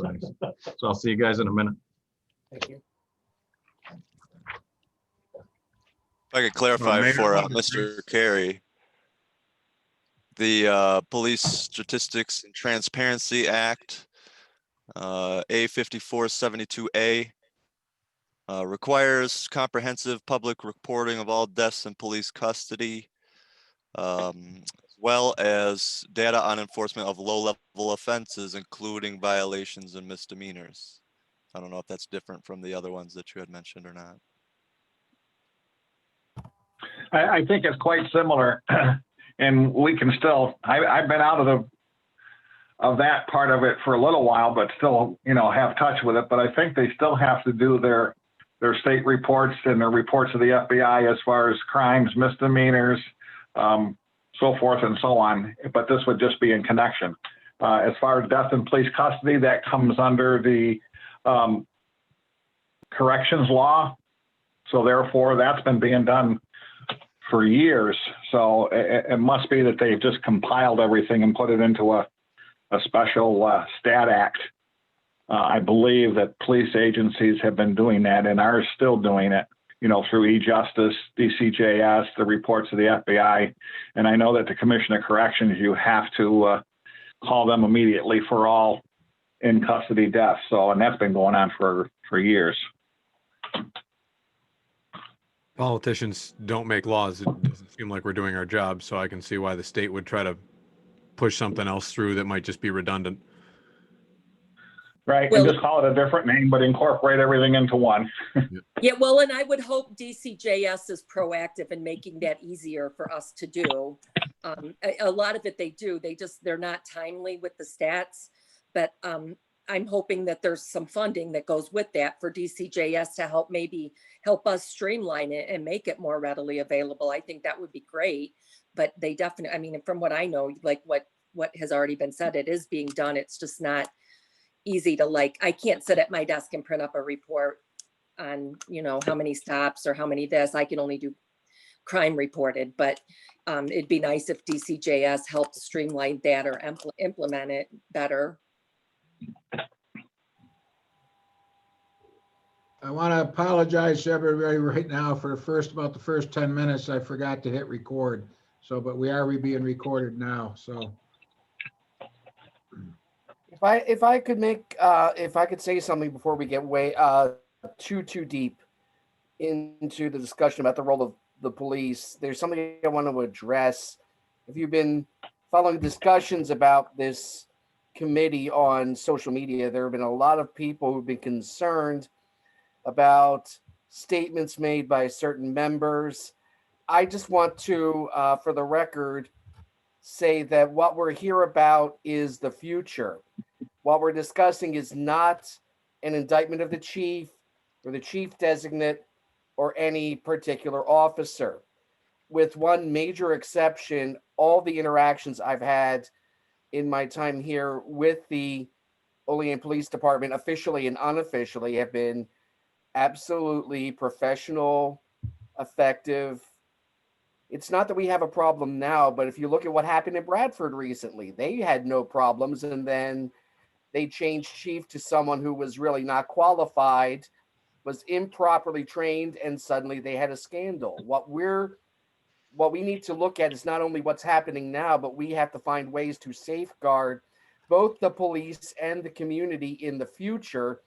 Thanks. So I'll see you guys in a minute. Thank you. If I could clarify Mayor, for Mr. Carey, the Police Statistics and Transparency Act, A5472A, requires comprehensive public reporting of all deaths in police custody, as well as data on enforcement of low-level offenses, including violations and misdemeanors. I don't know if that's different from the other ones that you had mentioned or not. I think it's quite similar, and we can still. I've been out of that part of it for a little while, but still, have touch with it. But I think they still have to do their state reports and their reports to the FBI as far as crimes, misdemeanors, so forth and so on. But this would just be in connection. As far as death in police custody, that comes under the corrections law. So therefore, that's been being done for years. So it must be that they've just compiled everything and put it into a special stat act. I believe that police agencies have been doing that and are still doing it, through e-justice, DCJS, the reports of the FBI. And I know that the Commission of Corrections, you have to call them immediately for all in custody deaths. So, and that's been going on for years. Politicians don't make laws. It doesn't seem like we're doing our job, so I can see why the state would try to push something else through that might just be redundant. Right, Well, and just call it a different name, but incorporate everything into one. Yeah, well, and I would hope DCJS is proactive in making that easier for us to do. A lot of it they do, they're not timely with the stats, but I'm hoping that there's some funding that goes with that for DCJS to help us streamline it and make it more readily available. I think that would be great, but they definitely, from what I know, like what has already been said, it is being done. It's just not easy to I can't sit at my desk and print up a report on, how many stops or how many this. I can only do crime reported, but it'd be nice if DCJS helped streamline that or implement it better. I want to apologize to everybody right now for about the first 10 minutes. I forgot to hit record. So, but we are being recorded now. So. If I could say something before we get way too deep into the discussion about the role of the police, there's something I want to address. If you've been following discussions about this committee on social media, there have been a lot of people who've been concerned about statements made by certain members. I just want to, for the record, say that what we're here about is the future. What we're discussing is not an indictment of the chief or the chief designate or any particular officer. With one major exception, all the interactions I've had in my time here with the Olean Police Department, officially and unofficially, have been absolutely professional, effective. It's not that we have a problem now, but if you look at what happened in Bradford recently, they had no problems, and then they changed chief to someone who was really not qualified, was improperly trained, and suddenly they had a scandal. What we need to look at is not only what's happening now, but we have to find ways to safeguard both the police and the community in the future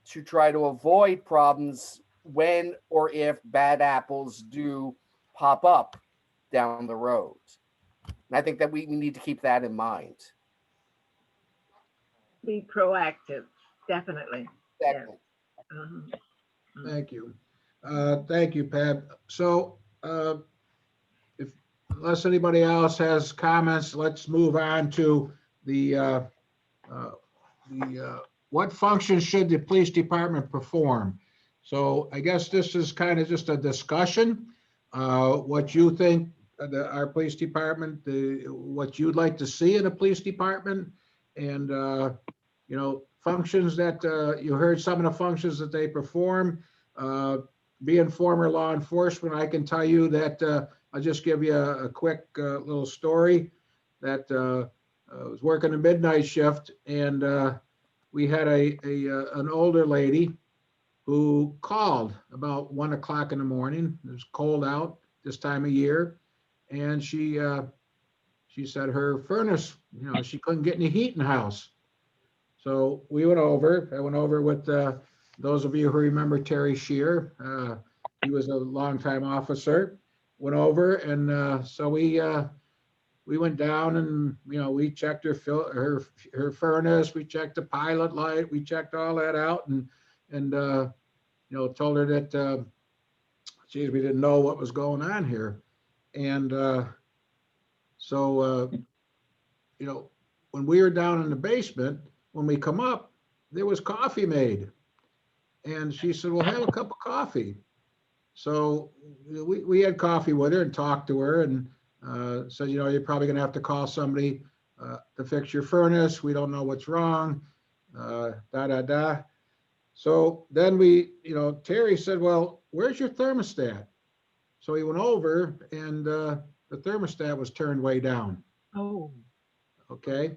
to try to avoid problems when or if bad apples do pop up down the road. And I think that we need to keep that in mind. Be proactive, definitely. Exactly. Yeah. Thank you. Thank you, Pat. So unless anybody else has comments, let's move on to the what functions should the police department perform? So I guess this is kind of just a discussion. What you think our police department, what you'd like to see in a police department, and functions that you heard some of the functions that they perform. Being former law enforcement, I can tell you that I'll just give you a quick little story that I was working a midnight shift, and we had an older lady who called about 1 o'clock in the morning. It was cold out this time of year. And she said her furnace, she couldn't get any heat in the house. So we went over. I went over with those of you who remember Terry Shear. He was a longtime officer. Went over, and so we went down, and we checked her furnace. We checked the pilot light. We checked all that out, and told her that geez, we didn't know what was going on here, and so when we were down in the basement, when we come up, there was coffee made. And she said, well, have a cup of coffee. So we had coffee with her and talked to her, and said, you're probably going to have to call somebody to fix your furnace. We don't know what's wrong, So then Terry said, well, where's your thermostat? So he went over, and the thermostat was turned way down. Oh. Okay.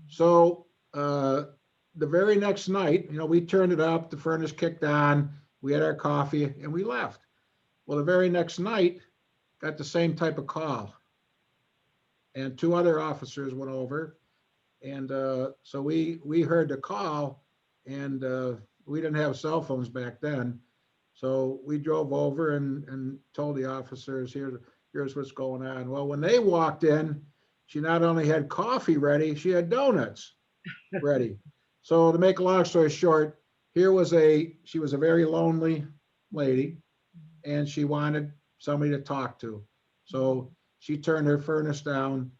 So the very next night, we turned it up, the furnace kicked on, we had our coffee, and we left. Well, the very next night, got the same type of call. And 2 other officers went over. And so we heard the call, and we didn't have cell phones back then. So we drove over and told the officers, here's what's going on. Well, when they walked in, she not only had coffee ready, she had donuts ready. So to make a long story short, she was a very lonely lady, and she wanted somebody to talk to. So she turned her furnace down,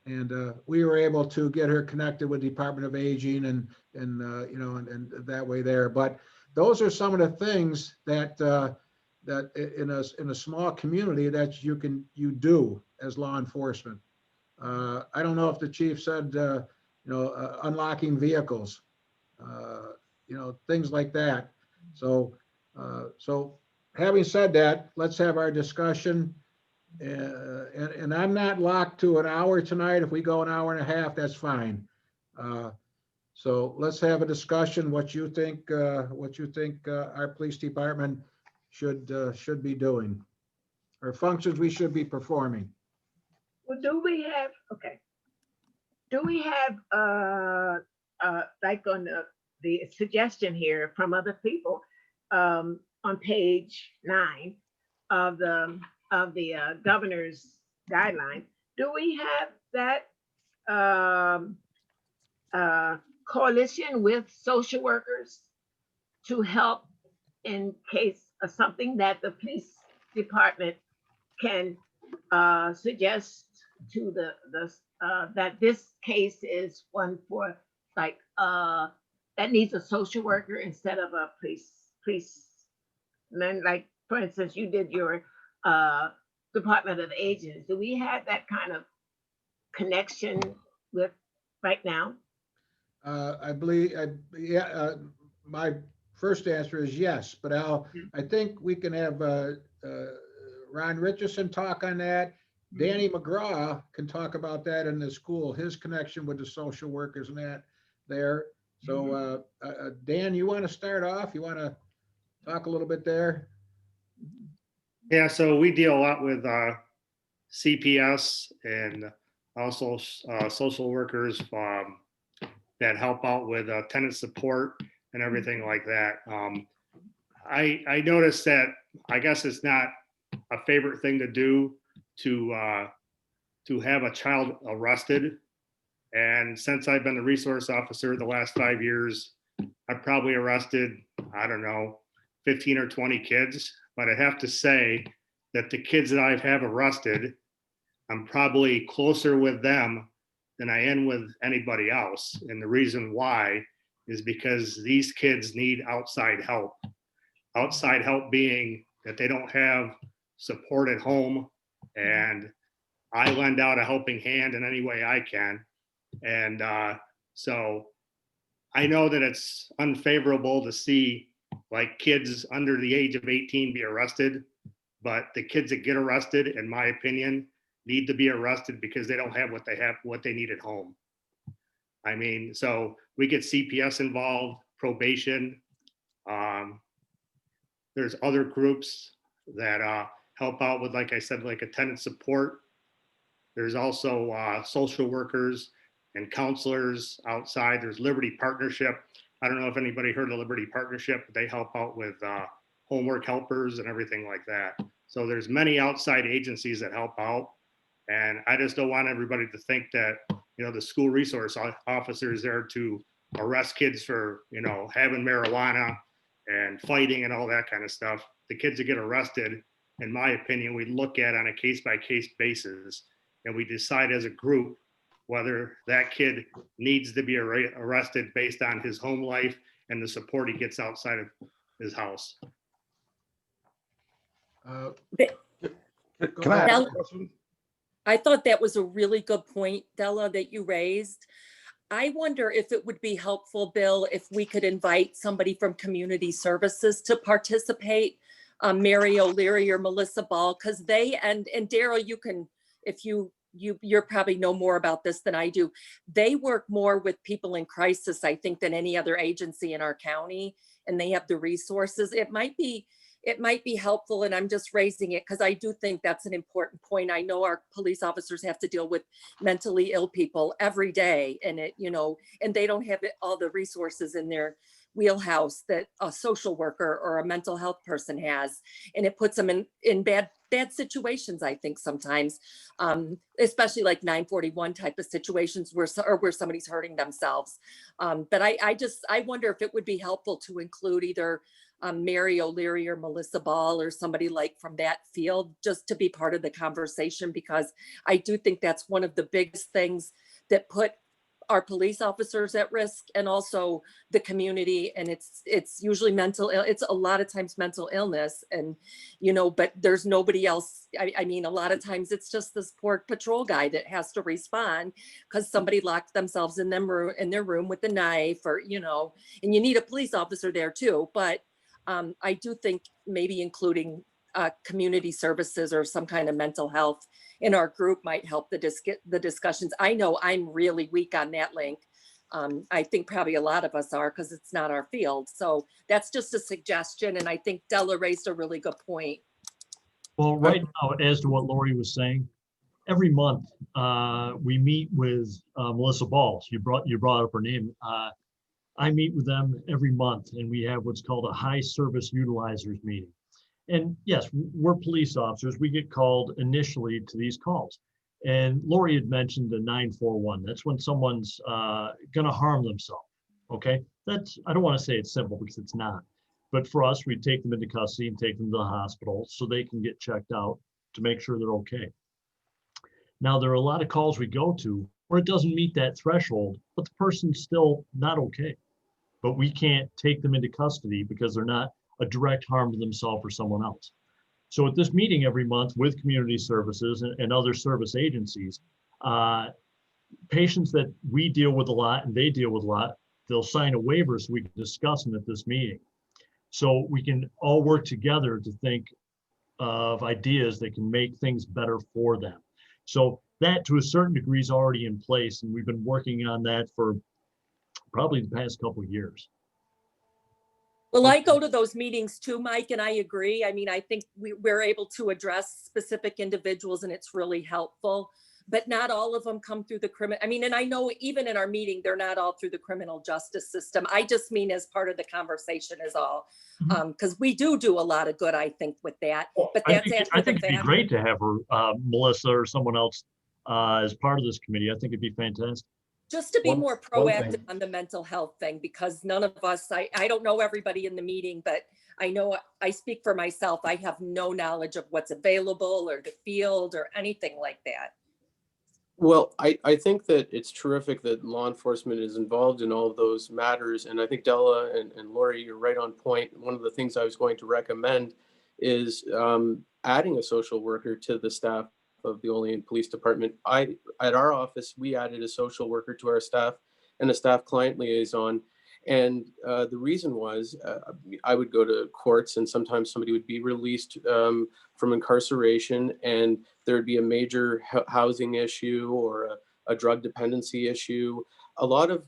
and we were able to get her connected with Department of Aging and that way there. But those are some of the things that in a small community that you do as law enforcement. I don't know if the chief said unlocking vehicles, things like that. So having said that, let's have our discussion. And I'm not locked to an hour tonight. If we go an hour and a half, that's fine. So let's have a discussion. What you think our police department should be doing, or functions we should be performing. Well, do we have like on the suggestion here from other people on page 9 of the governor's guideline, do we have that coalition with social workers to help in case of something that the police department can suggest to the that this case is one for like that needs a social worker instead of a policeman? Like, for instance, you did your Department of Agents. Do we have that kind of connection with right now? I believe, my first answer is yes, but I think we can have Ron Richardson talk on that. Danny McGraw can talk about that in the school, his connection with the social workers and that there. So Dan, you want to start off? You want to talk a little bit there? Yeah, so we deal a lot with CPS and also social workers that help out with tenant support and everything like that. I noticed that, I guess it's not a favorite thing to do to have a child arrested. And since I've been the resource officer the last 5 years, I've probably arrested, I don't know, 15 or 20 kids. But I have to say that the kids that I have arrested, I'm probably closer with them than I am with anybody else. And the reason why is because these kids need outside help. Outside help being that they don't have support at home, and I lend out a helping hand in any way I can. And so I know that it's unfavorable to see like kids under the age of 18 be arrested, but the kids that get arrested, in my opinion, need to be arrested because they don't have what they need at home. I mean, so we get CPS involved, probation. There's other groups that help out with, like I said, like attendant support. There's also social workers and counselors outside. There's Liberty Partnership. I don't know if anybody heard of Liberty Partnership, but they help out with homework helpers and everything like that. So there's many outside agencies that help out. And I just don't want everybody to think that, you know, the school resource officer is there to arrest kids for, you know, having marijuana and fighting and all that kind of stuff. The kids that get arrested, in my opinion, we look at on a case-by-case basis, and we decide as a group whether that kid needs to be arrested based on his home life and the support he gets outside of his house. Can I ask Della, a question? I thought that was a really good point, Della, that you raised. I wonder if it would be helpful, Bill, if we could invite somebody from community services to participate, Mary O'Leary or Melissa Ball, because they, and Daryl, you can, if you're probably know more about this than I do. They work more with people in crisis, I think, than any other agency in our county, and they have the resources. It might be helpful, and I'm just raising it because I do think that's an important point. I know our police officers have to deal with mentally ill people every day, and it, you know, and they don't have all the resources in their wheelhouse that a social worker or a mental health person has, and it puts them in bad situations, I think, sometimes, especially like 941 type of situations where somebody's hurting themselves. But I wonder if it would be helpful to include either Mary O'Leary or Melissa Ball or somebody like from that field, just to be part of the conversation, because I do think that's one of the biggest things that put our police officers at risk, and also the community. And it's usually it's a lot of times mental illness, and, you know, but there's nobody else. I mean, a lot of times it's just this poor patrol guy that has to respond because somebody locked themselves in their room with a knife, or, you know, and you need a police officer there too. But I do think maybe including community services or some kind of mental health in our group might help the discussions. I know I'm really weak on that link. I think probably a lot of us are, because it's not our field. So that's just a suggestion. And I think Della raised a really good point. Well, right now, as to what Lori was saying, every month we meet with Melissa Ball. You brought up her name. I meet with them every month, and we have what's called a high service utilizers meeting. And yes, we're police officers. We get called initially to these calls. And Lori had mentioned the 941. That's when someone's going to harm themselves. Okay. I don't want to say it's simple, because it's not. But for us, we take them into custody and take them to the hospital so they can get checked out to make sure they're okay. Now, there are a lot of calls we go to where it doesn't meet that threshold, but the person's still not okay. But we can't take them into custody because they're not a direct harm to themselves or someone else. So at this meeting every month with community services and other service agencies, patients that we deal with a lot and they deal with a lot, they'll sign a waiver so we can discuss them at this meeting. So we can all work together to think of ideas that can make things better for them. So that, to a certain degree, is already in place, and we've been working on that for probably the past couple of years. Well, I go to those meetings too, Mike, and I agree. I mean, I think we're able to address specific individuals, and it's really helpful, but not all of them come through the criminal. I mean, and I know even in our meeting, they're not all through the criminal justice system. I just mean as part of the conversation is all, because we do a lot of good, I think, with that. But that's I think it'd be great to have her, Melissa or someone else as part of this committee. I think it'd be fantastic. Just to be One- more one proactive thing. on the mental health thing, because none of us, I don't know everybody in the meeting, but I know I speak for myself. I have no knowledge of what's available or the field or anything like that. Well, I think that it's terrific that law enforcement is involved in all of those matters. And I think Della and Lori, you're right on point. One of the things I was going to recommend is adding a social worker to the staff of the Olean Police Department. At our office, we added a social worker to our staff and a staff client liaison. And the reason was I would go to courts, and sometimes somebody would be released from incarceration, and there'd be a major housing issue or a drug dependency issue. a lot of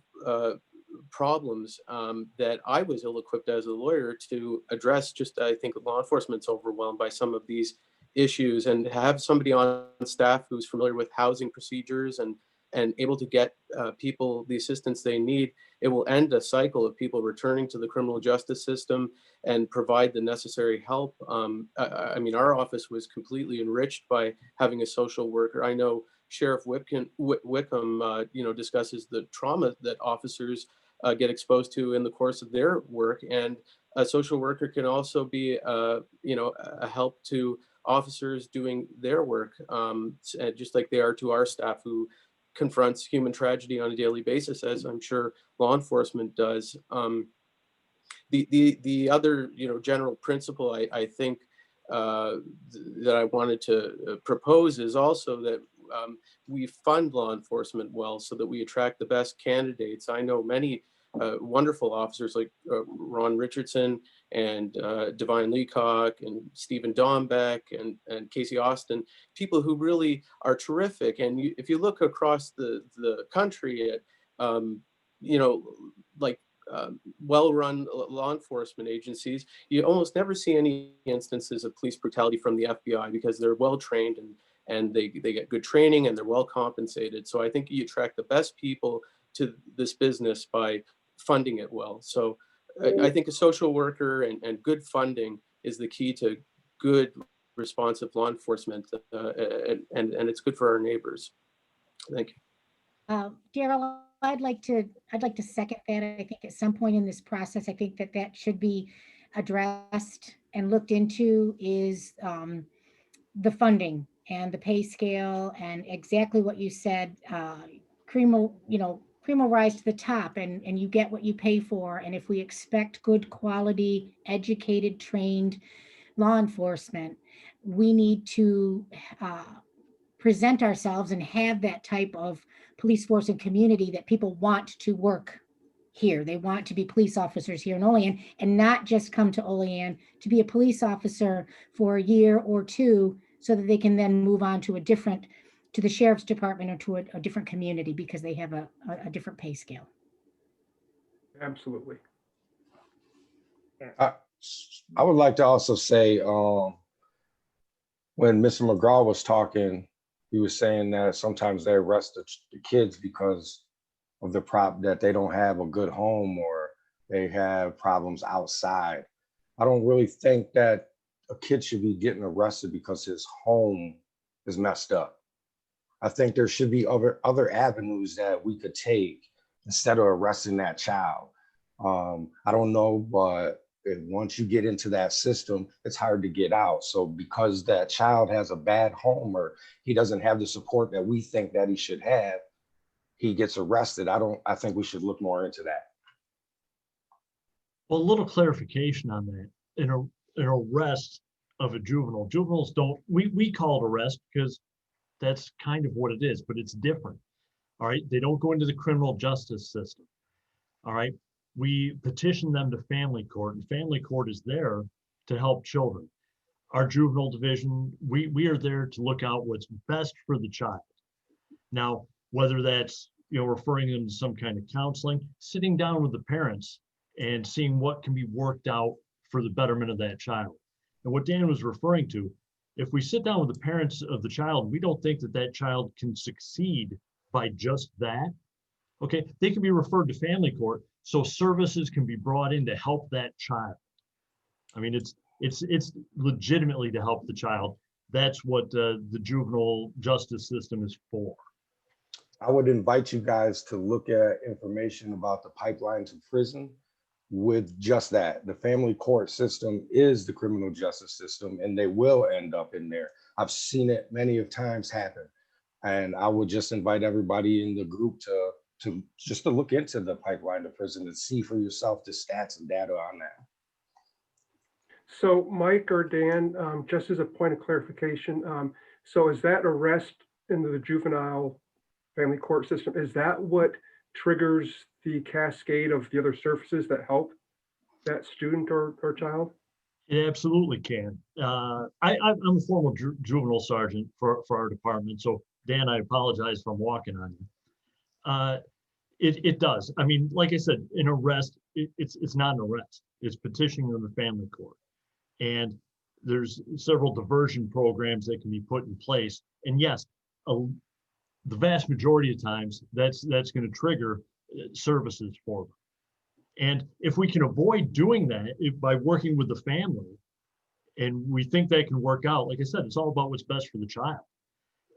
problems that I was ill-equipped as a lawyer to address. Just, I think law enforcement's overwhelmed by some of these issues, and have somebody on staff who's familiar with housing procedures and able to get people the assistance they need, it will end a cycle of people returning to the criminal justice system and provide the necessary help. I mean, our office was completely enriched by having a social worker. I know Sheriff Wickham, discusses the trauma that officers get exposed to in the course of their work, and a social worker can also be, a help to officers doing their work, just like they are to our staff who confronts human tragedy on a daily basis, as I'm sure law enforcement does. The other, general principle I think that I wanted to propose is also that we fund law enforcement well, so that we attract the best candidates. I know many wonderful officers like Ron Richardson and Divine Leacock and Stephen Dombeck and Casey Austin, people who really are terrific. And if you look across the country at, well-run law enforcement agencies, you almost never see any instances of police brutality from the FBI, because they're well-trained and they get good training and they're well compensated. So I think you attract the best people to this business by funding it well. So I think a social worker and good funding is the key to good, responsive law enforcement, and it's good for our neighbors. Thank you. Daryl, I'd like to second that. I think at some point in this process, I think that should be addressed and looked into, is the funding and the pay scale, and exactly what you said. Cream will rise to the top, and you get what you pay for. And if we expect good quality, educated, trained law enforcement, we need to present ourselves and have that type of police force and community that people want to work here. They want to be police officers here in Olean, and not just come to Olean to be a police officer for a year or two, so that they can then move on to the sheriff's department or to a different community, because they have a different pay scale. Absolutely. I would like to also say, when Mr. McGraw was talking, he was saying that sometimes they arrest the kids because of the that they don't have a good home, or they have problems outside. I don't really think that a kid should be getting arrested because his home is messed up. I think there should be other avenues that we could take instead of arresting that child. I don't know, but once you get into that system, it's hard to get out. So because that child has a bad home, or he doesn't have the support that we think that he should have, he gets arrested. I think we should look more into that. Well, a little clarification on that. An arrest of a juvenile. Juveniles don't, we call it arrest because that's kind of what it is, but it's different. All right. They don't go into the criminal justice system. All right. We petition them to family court, and family court is there to help children. Our juvenile division, we are there to look out what's best for the child. Now, whether that's, referring them to some kind of counseling, sitting down with the parents and seeing what can be worked out for the betterment of that child. And what Dan was referring to, if we sit down with the parents of the child, we don't think that child can succeed by just that. Okay, they can be referred to family court, so services can be brought in to help that child. I mean, it's legitimately to help the child. That's what the juvenile justice system is for. I would invite you guys to look at information about the pipeline to prison with just that. The family court system is the criminal justice system, and they will end up in there. I've seen it many of times happen. And I would just invite everybody in the group to look into the pipeline to prison and see for yourself the stats and data on that. So Mike or Dan, just as a point of clarification, so is that arrest into the juvenile family court system, is that what triggers the cascade of the other services that help that student or child? It absolutely can. I'm a former juvenile sergeant for our department. So Dan, I apologize if I'm walking on you. It does. I mean, like I said, an arrest, it's not an arrest. It's petitioning of the family court. And there's several diversion programs that can be put in place. And yes, the vast majority of times that's going to trigger services for them. And if we can avoid doing that by working with the family, and we think that can work out, like I said, it's all about what's best for the child.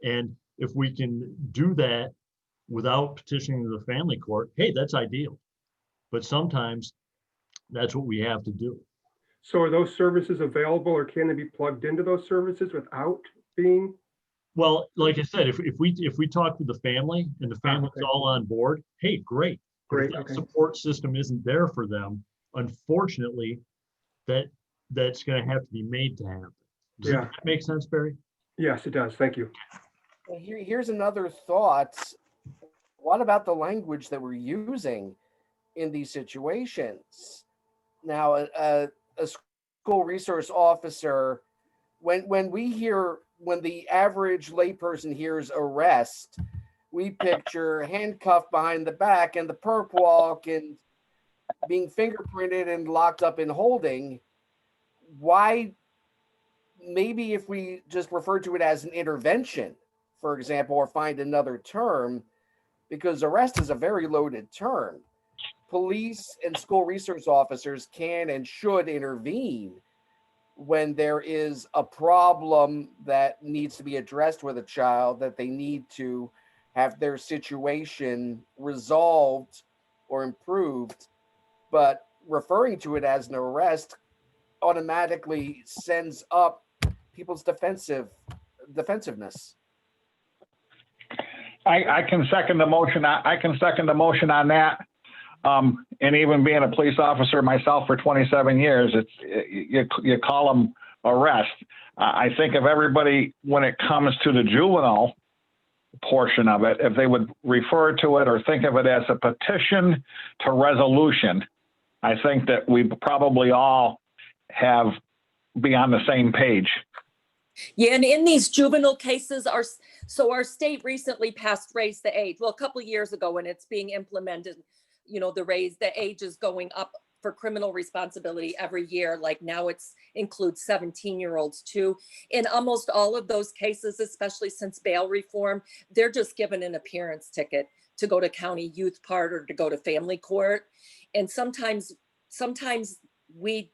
And if we can do that without petitioning the family court, hey, that's ideal. But sometimes that's what we have to do. So are those services available, or can they be plugged into those services without being? Well, like I said, if we talk with the family and the family's okay. all on board, hey, great. But Great, if that okay. support system isn't there for them, unfortunately, that's going to have to be made to happen. Does Yeah. that make sense, Barry? Yes, it does. Thank you. Here's another thought. What about the language that we're using in these situations? Now, a school resource officer, when the average layperson hears arrest, we picture handcuffed behind the back and the perp walk and being fingerprinted and locked up in holding. Why? Maybe if we just refer to it as an intervention, for example, or find another term, because arrest is a very loaded term. Police and school resource officers can and should intervene when there is a problem that needs to be addressed with a child, that they need to have their situation resolved or improved. But referring to it as an arrest automatically sends up people's defensiveness. I can second the motion. I can second the motion on that. And even being a police officer myself for 27 years, you call them arrest. I think if everybody, when it comes to the juvenile portion of it, if they would refer to it or think of it as a petition to resolution, I think that we probably all be on the same page. Yeah, and in these juvenile cases, our state recently passed raise the age. Well, a couple of years ago, when it's being implemented, the age is going up for criminal responsibility every year. Like now it's includes 17-year-olds too. In almost all of those cases, especially since bail reform, they're just given an appearance ticket to go to county youth part or to go to family court. And sometimes we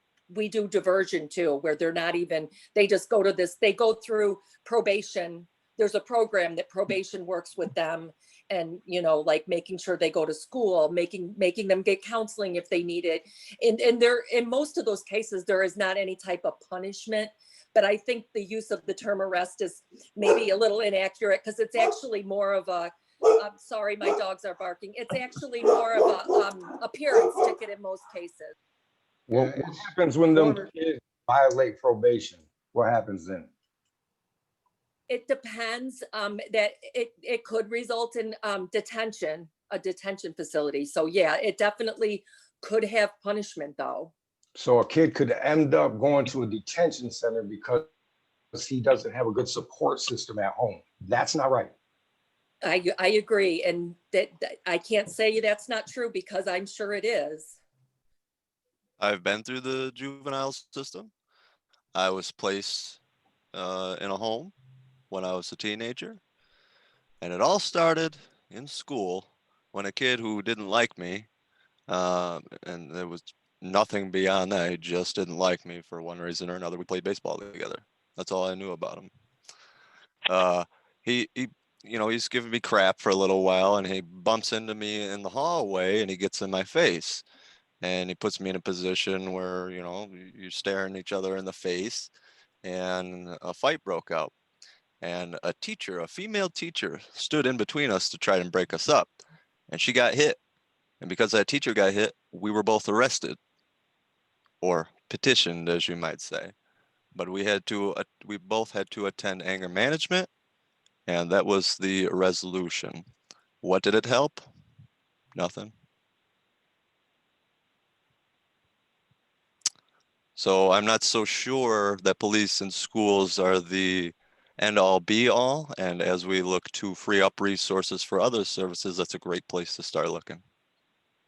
do diversion too, where they just go to this, they go through probation. There's a program that probation works with them and, like making sure they go to school, making them get counseling if they need it. And in most of those cases, there is not any type of punishment, but I think the use of the term arrest is maybe a little inaccurate because it's actually more of I'm sorry, my dogs are barking. It's actually more of a appearance ticket in most cases. What happens when them kids violate probation? What happens then? It depends. That it could result in a detention facility. So yeah, it definitely could have punishment though. So a kid could end up going to a detention center because he doesn't have a good support system at home. That's not right. I agree, and that I can't say that's not true because I'm sure it is. I've been through the juvenile system. I was placed in a home when I was a teenager. And it all started in school when a kid who didn't like me, and there was nothing beyond that, he just didn't like me for one reason or another. We played baseball together. That's all I knew about him. He's giving me crap for a little while, and he bumps into me in the hallway and he gets in my face. And he puts me in a position where, you're staring each other in the face, and a fight broke out. And a female teacher, stood in between us to try and break us up. And she got hit. And because that teacher got hit, we were both arrested, or petitioned, as you might say. But we both had to attend anger management, and that was the resolution. What did it help? Nothing. So I'm not so sure that police and schools are the end all be all. And as we look to free up resources for other services, that's a great place to start looking.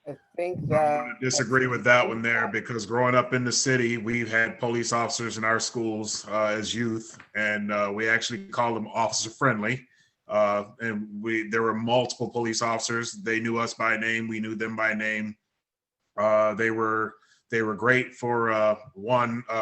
I think I'm that. going to disagree with that one there, because growing up in the city, we've had police officers in our schools as youth, and we actually called them officer friendly. And there were multiple police officers. They knew us by name. We knew them by name. They were great for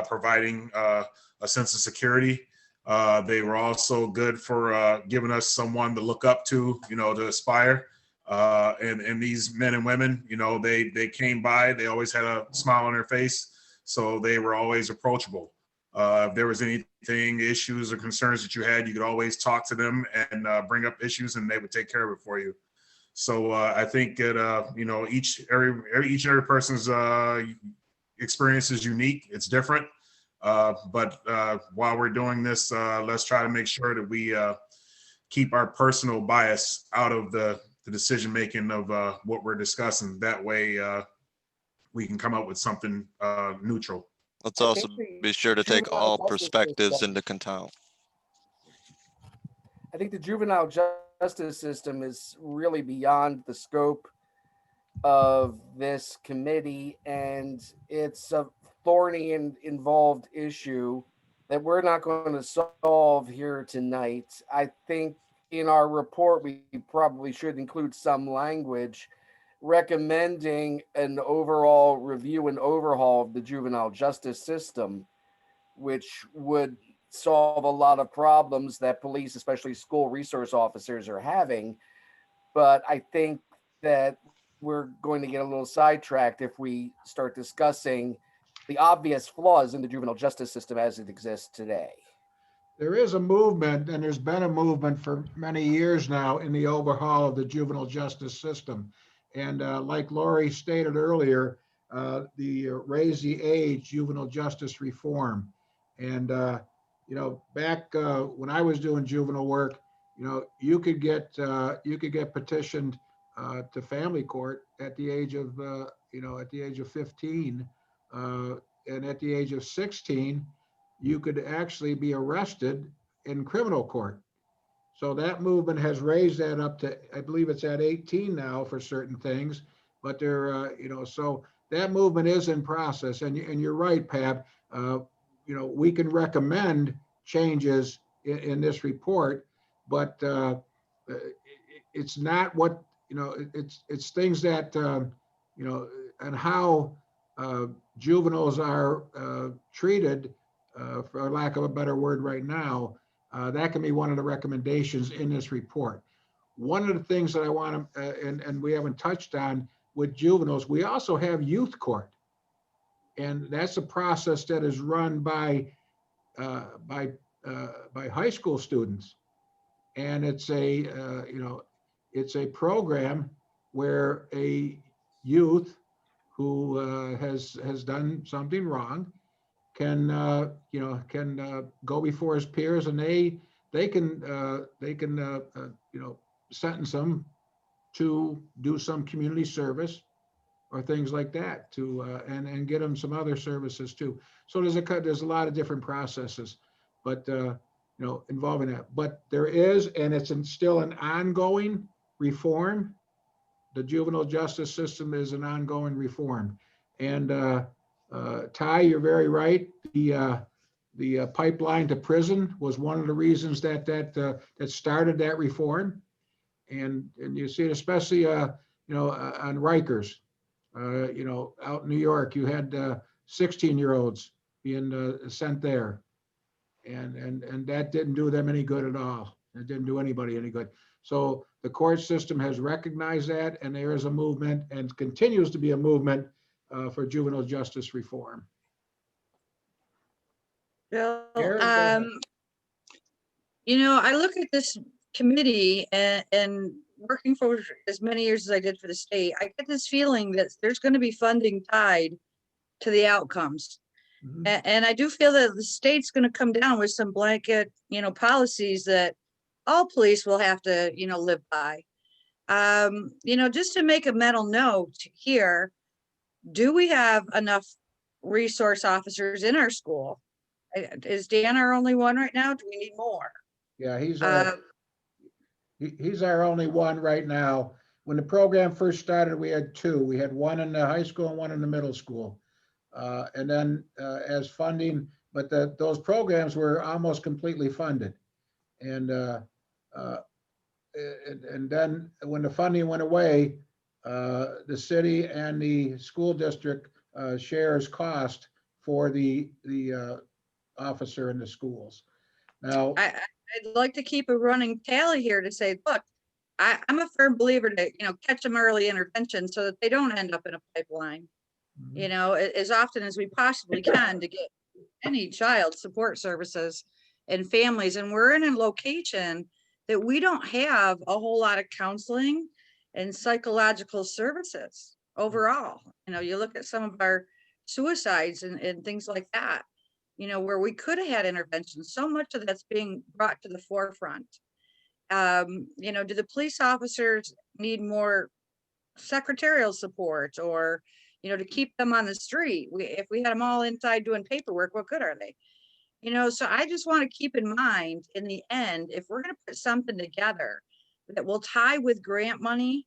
providing a sense of security. They were also good for giving us someone to look up to, to aspire. And these men and women, they came by, they always had a smile on their face. So they were always approachable. If there was anything, issues or concerns that you had, you could always talk to them and bring up issues, and they would take care of it for you. So I think that, each and every person's experience is unique. It's different. But while we're doing this, let's try to make sure that we keep our personal bias out of the decision-making of what we're discussing. That way we can come up with something neutral. Let's also be sure to take all perspectives into account. I think the juvenile justice system is really beyond the scope of this committee, and it's a thorny and involved issue that we're not going to solve here tonight. I think in our report, we probably should include some language recommending an overall review and overhaul of the juvenile justice system, which would solve a lot of problems that police, especially school resource officers, are having. But I think that we're going to get a little sidetracked if we start discussing the obvious flaws in the juvenile justice system as it exists today. There is a movement, and there's been a movement for many years now in the overhaul of the juvenile justice system. And like Lori stated earlier, the raise the age juvenile justice reform. And, back when I was doing juvenile work, you could get petitioned to family court at the age of, at the age of 15. And at the age of 16, you could actually be arrested in criminal court. So that movement has raised that up to, I believe it's at 18 now for certain things, but they're, so that movement is in process. And you're right, Pat, we can recommend changes in this report, but it's not what, it's things that, and how juveniles are treated, for lack of a better word right now, that can be one of the recommendations in this report. One of the things that I want to, and we haven't touched on with juveniles, we also have youth court. And that's a process that is run by high school students. And it's it's a program where a youth who has done something wrong can go before his peers, and they can sentence them to do some community service or things like that, to and get them some other services too. So there's a lot of different processes, but involving that. But there is, and it's still an ongoing reform. The juvenile justice system is an ongoing reform, and Ty, you're very right. The pipeline to prison was one of the reasons that started that reform, and you see it especially on Rikers. Out in New York, you had 16-year-olds being sent there, and that didn't do them any good at all. It didn't do anybody any good. So the court system has recognized that, and there is a movement, and continues to be a movement for juvenile justice reform. Bill, Karen, go ahead. I look at this committee and working for as many years as I did for the state, I get this feeling that there's going to be funding tied to the outcomes. Mm-hmm. And I do feel that the state's going to come down with some blanket, policies that all police will have to, live by. Just to make a mental note here, do we have enough resource officers in our school? Is Dan our only one right now? Do we need more? Yeah, he's Uh, he's our only one right now. When the program first started, we had two. We had one in the high school and one in the middle school. And then as funding, but those programs were almost completely funded. And and then when the funding went away, the city and the school district shares cost for the officer in the schools. Now, I'd like to keep a running tally here to say, look, I'm a firm believer to, catch them early intervention so that they don't end up in a pipeline, as often as we possibly can to get any child support services and families. And we're in a location that we don't have a whole lot of counseling and psychological services overall. You look at some of our suicides and things like that, where we could have had intervention. So much of that's being brought to the forefront. Do the police officers need more secretarial support, or, to keep them on the street? If we had them all inside doing paperwork, what good are they? So I just want to keep in mind, in the end, if we're going to put something together that will tie with grant money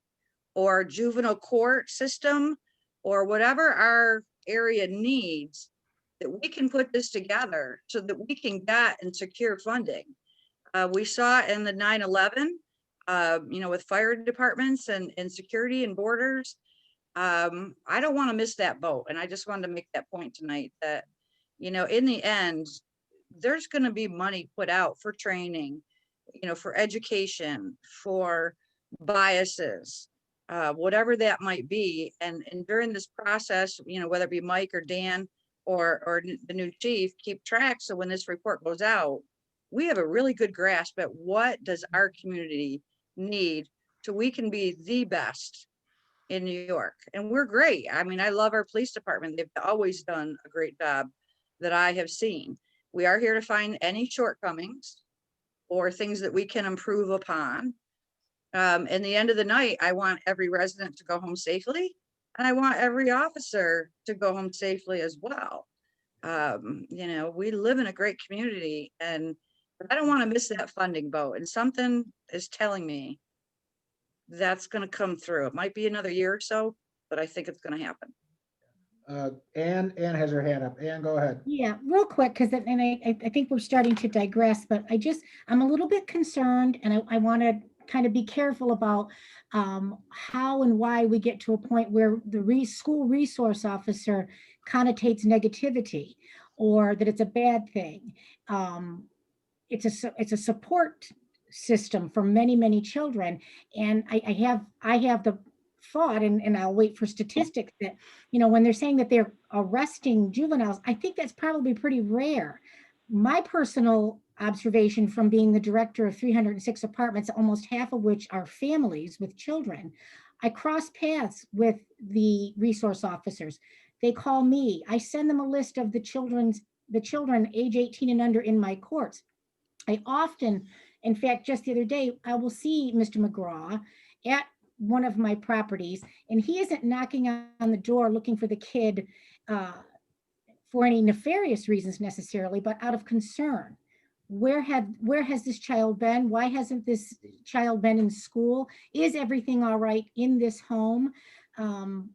or juvenile court system or whatever our area needs, that we can put this together so that we can get and secure funding. We saw in the 9/11, with fire departments and security and borders. I don't want to miss that boat. And I just wanted to make that point tonight that, in the end, there's going to be money put out for training, for education, for biases, whatever that might be. And during this process, whether it be Mike or Dan or the new chief, keep track. So when this report goes out, we have a really good grasp at what does our community need so we can be the best in New York. And we're great. I mean, I love our police department. They've always done a great job that I have seen. We are here to find any shortcomings or things that we can improve upon. In the end of the night, I want every resident to go home safely, and I want every officer to go home safely as well. We live in a great community, and I don't want to miss that funding boat. And something is telling me that's going to come through. It might be another year or so, but I think it's going to happen. Ann has her hand up. Ann, go ahead. Yeah, real quick, because I think we're starting to digress, but I'm a little bit concerned, and I want to kind of be careful about how and why we get to a point where the school resource officer connotates negativity or that it's a bad thing. It's a support system for many, many children. And I have the thought, and I'll wait for statistics, that, when they're saying that they're arresting juveniles, I think that's probably pretty rare. My personal observation from being the director of 306 apartments, almost half of which are families with children, I cross paths with the resource officers. They call me. I send them a list of the children age 18 and under in my courts. I often, in fact, just the other day, I will see Mr. McGraw at one of my properties, and he isn't knocking on the door looking for the kid for any nefarious reasons necessarily, but out of concern. Where has this child been? Why hasn't this child been in school? Is everything all right in this home? And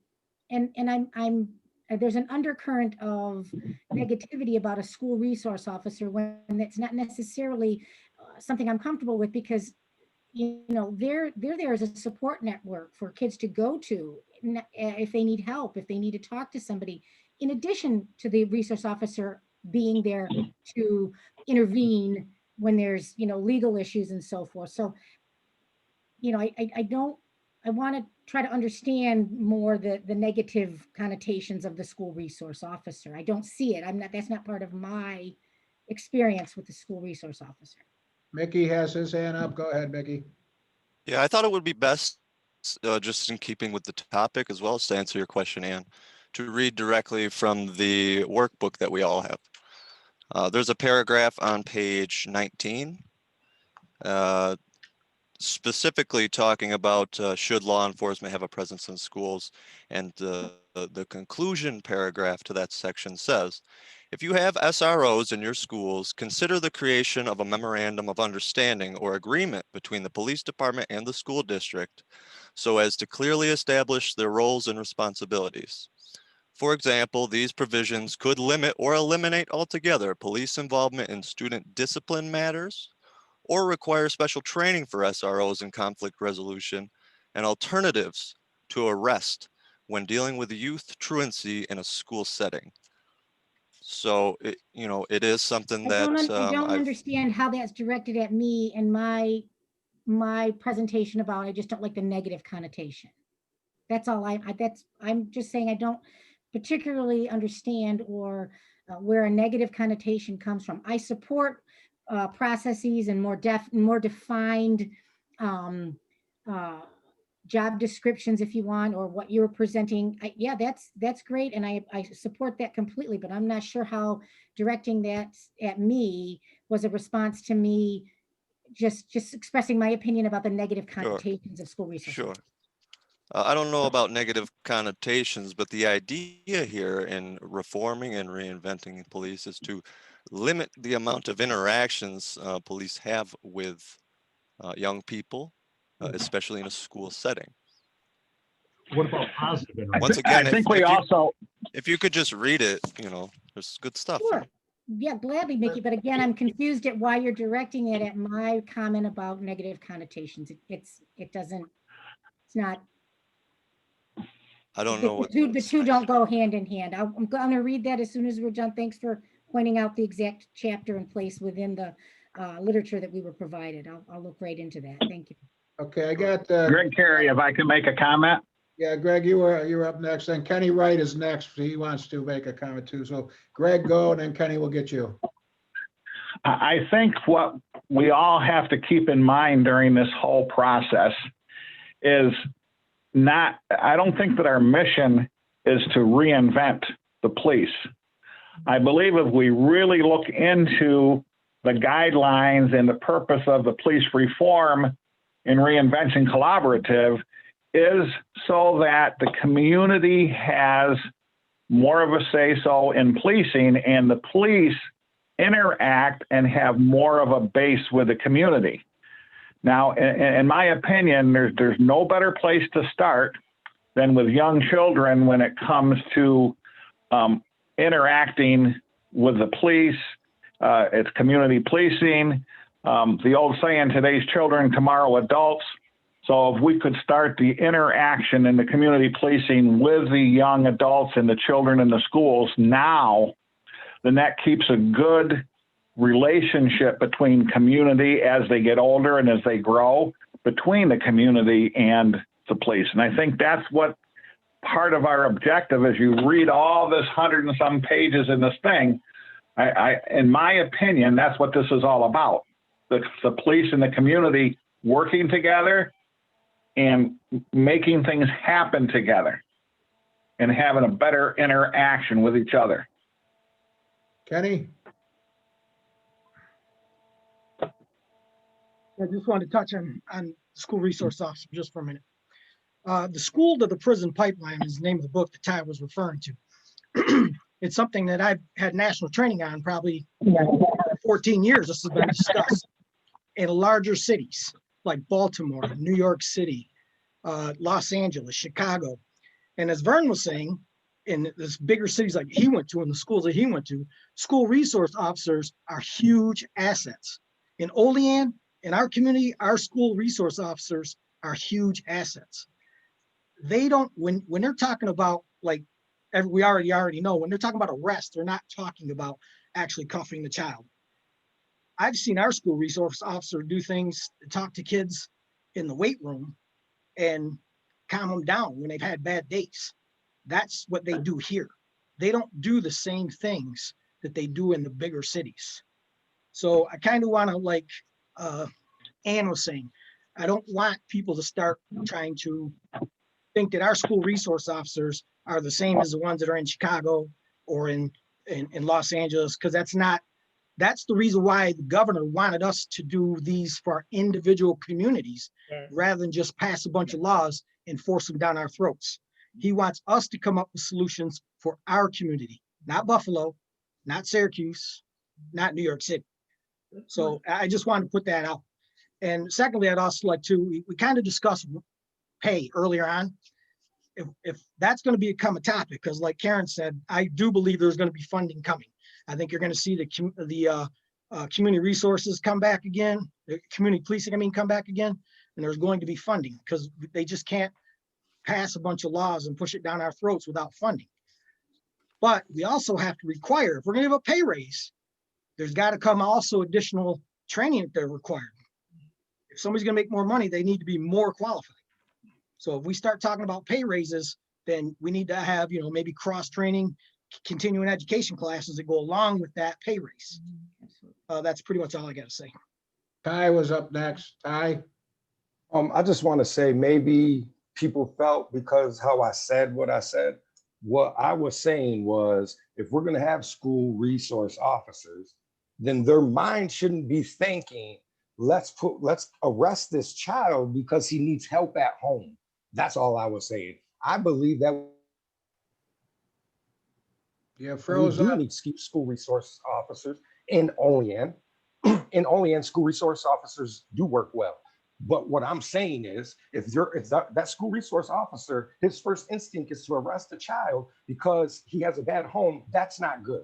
there's an undercurrent of negativity about a school resource officer when it's not necessarily something I'm comfortable with, because they're there as a support network for kids to go to if they need help, if they need to talk to somebody, in addition to the resource officer being there to intervene when there's legal issues and so forth. So I want to try to understand more the negative connotations of the school resource officer. I don't see it. That's not part of my experience with the school resource officer. Mickey has his hand up. Go ahead, Mickey. Yeah, I thought it would be best, just in keeping with the topic as well as to answer your question, Ann, to read directly from the workbook that we all have. There's a paragraph on page 19, specifically talking about should law enforcement have a presence in schools, and the conclusion paragraph to that section says, If you have SROs in your schools, consider the creation of a memorandum of understanding or agreement between the police department and the school district so as to clearly establish their roles and responsibilities. For example, these provisions could limit or eliminate altogether police involvement in student discipline matters or require special training for SROs in conflict resolution and alternatives to arrest when dealing with youth truancy in a school setting. So, it is something I that don't I've, understand how that's directed at me and my presentation about, I just don't like the negative connotation. That's all I'm just saying I don't particularly understand or where a negative connotation comes from. I support processes and more defined job descriptions if you want, or what you're presenting. Yeah, that's great. And I support that completely, but I'm not sure how directing that at me was a response to me just expressing my opinion about the negative connotations of school resources. sure. I don't know about negative connotations, but the idea here in reforming and reinventing police is to limit the amount of interactions police have with young people, especially in a school setting. What about positive interaction? Once again, I think we also, if you could just read it, there's good stuff. Sure. Yeah, gladly, Mickey. But again, I'm confused at why you're directing it at my comment about negative connotations. It's not. I don't know what The two don't go hand in hand. I'm going to read that as soon as we're done. Thanks for pointing out the exact chapter and place within the literature that we were provided. I'll look right into that. Thank you. Okay, I got Greg Carey, if I can make a comment. Yeah, Greg, you're up next. And Kenny Wright is next. He wants to make a comment too. So Greg, go, and then Kenny will get you. I think what we all have to keep in mind during this whole process is I don't think that our mission is to reinvent the police. I believe if we really look into the guidelines and the purpose of the police reform in Reinvention Collaborative is so that the community has more of a say-so in policing and the police interact and have more of a base with the community. Now, in my opinion, there's no better place to start than with young children when it comes to interacting with the police. It's community policing. The old saying, today's children, tomorrow adults. So if we could start the interaction in the community policing with the young adults and the children in the schools now, then that keeps a good relationship between community as they get older and as they grow, between the community and the police. And I think that's what part of our objective is. You read all this 100 and some pages in this thing, in my opinion, that's what this is all about. The police and the community working together and making things happen together and having a better interaction with each other. Kenny? I just wanted to touch on school resource officer just for a minute. The School to the Prison Pipeline is the name of the book that Ty was referring to. It's something that I've had national training on probably 14 years. This has been discussed in larger cities like Baltimore, New York City, Los Angeles, Chicago. And as Vern was saying, in this bigger cities like he went to, and the schools that he went to, school resource officers are huge assets. In Olean, in our community, our school resource officers are huge assets. They don't, when they're talking about, like, we already know, when they're talking about arrest, they're not talking about actually cuffing the child. I've seen our school resource officer do things, talk to kids in the weight room and calm them down when they've had bad days. That's what they do here. They don't do the same things that they do in the bigger cities. So I kind of want to, like Ann was saying, I don't want people to start trying to think that our school resource officers are the same as the ones that are in Chicago or in Los Angeles, because that's the reason why the governor wanted us to do these for our individual communities, rather than just pass a bunch of laws and force them down our throats. He wants us to come up with solutions for our community, not Buffalo, not Syracuse, not New York City. So I just wanted to put that out. And secondly, I'd also like to, we kind of discussed pay earlier on. If that's going to become a topic, because like Karen said, I do believe there's going to be funding coming. I think you're going to see the community resources come back again, the community policing, come back again, and there's going to be funding because they just can't pass a bunch of laws and push it down our throats without funding. But we also have to require, if we're going to give a pay raise, there's got to come also additional training that they're required. If somebody's going to make more money, they need to be more qualified. So if we start talking about pay raises, then we need to have, maybe cross-training, continuing education classes that go along with that pay raise. That's pretty much all I got to say. Ty was up next. Ty? I just want to say maybe people felt because how I said what I said, what I was saying was if we're going to have school resource officers, then their mind shouldn't be thinking, let's arrest this child because he needs help at home. That's all I was saying. I believe that Yeah, we froze do up. need school resource officers in Olean. In Olean, school resource officers do work well. But what I'm saying is, if that school resource officer, his first instinct is to arrest a child because he has a bad home, that's not good.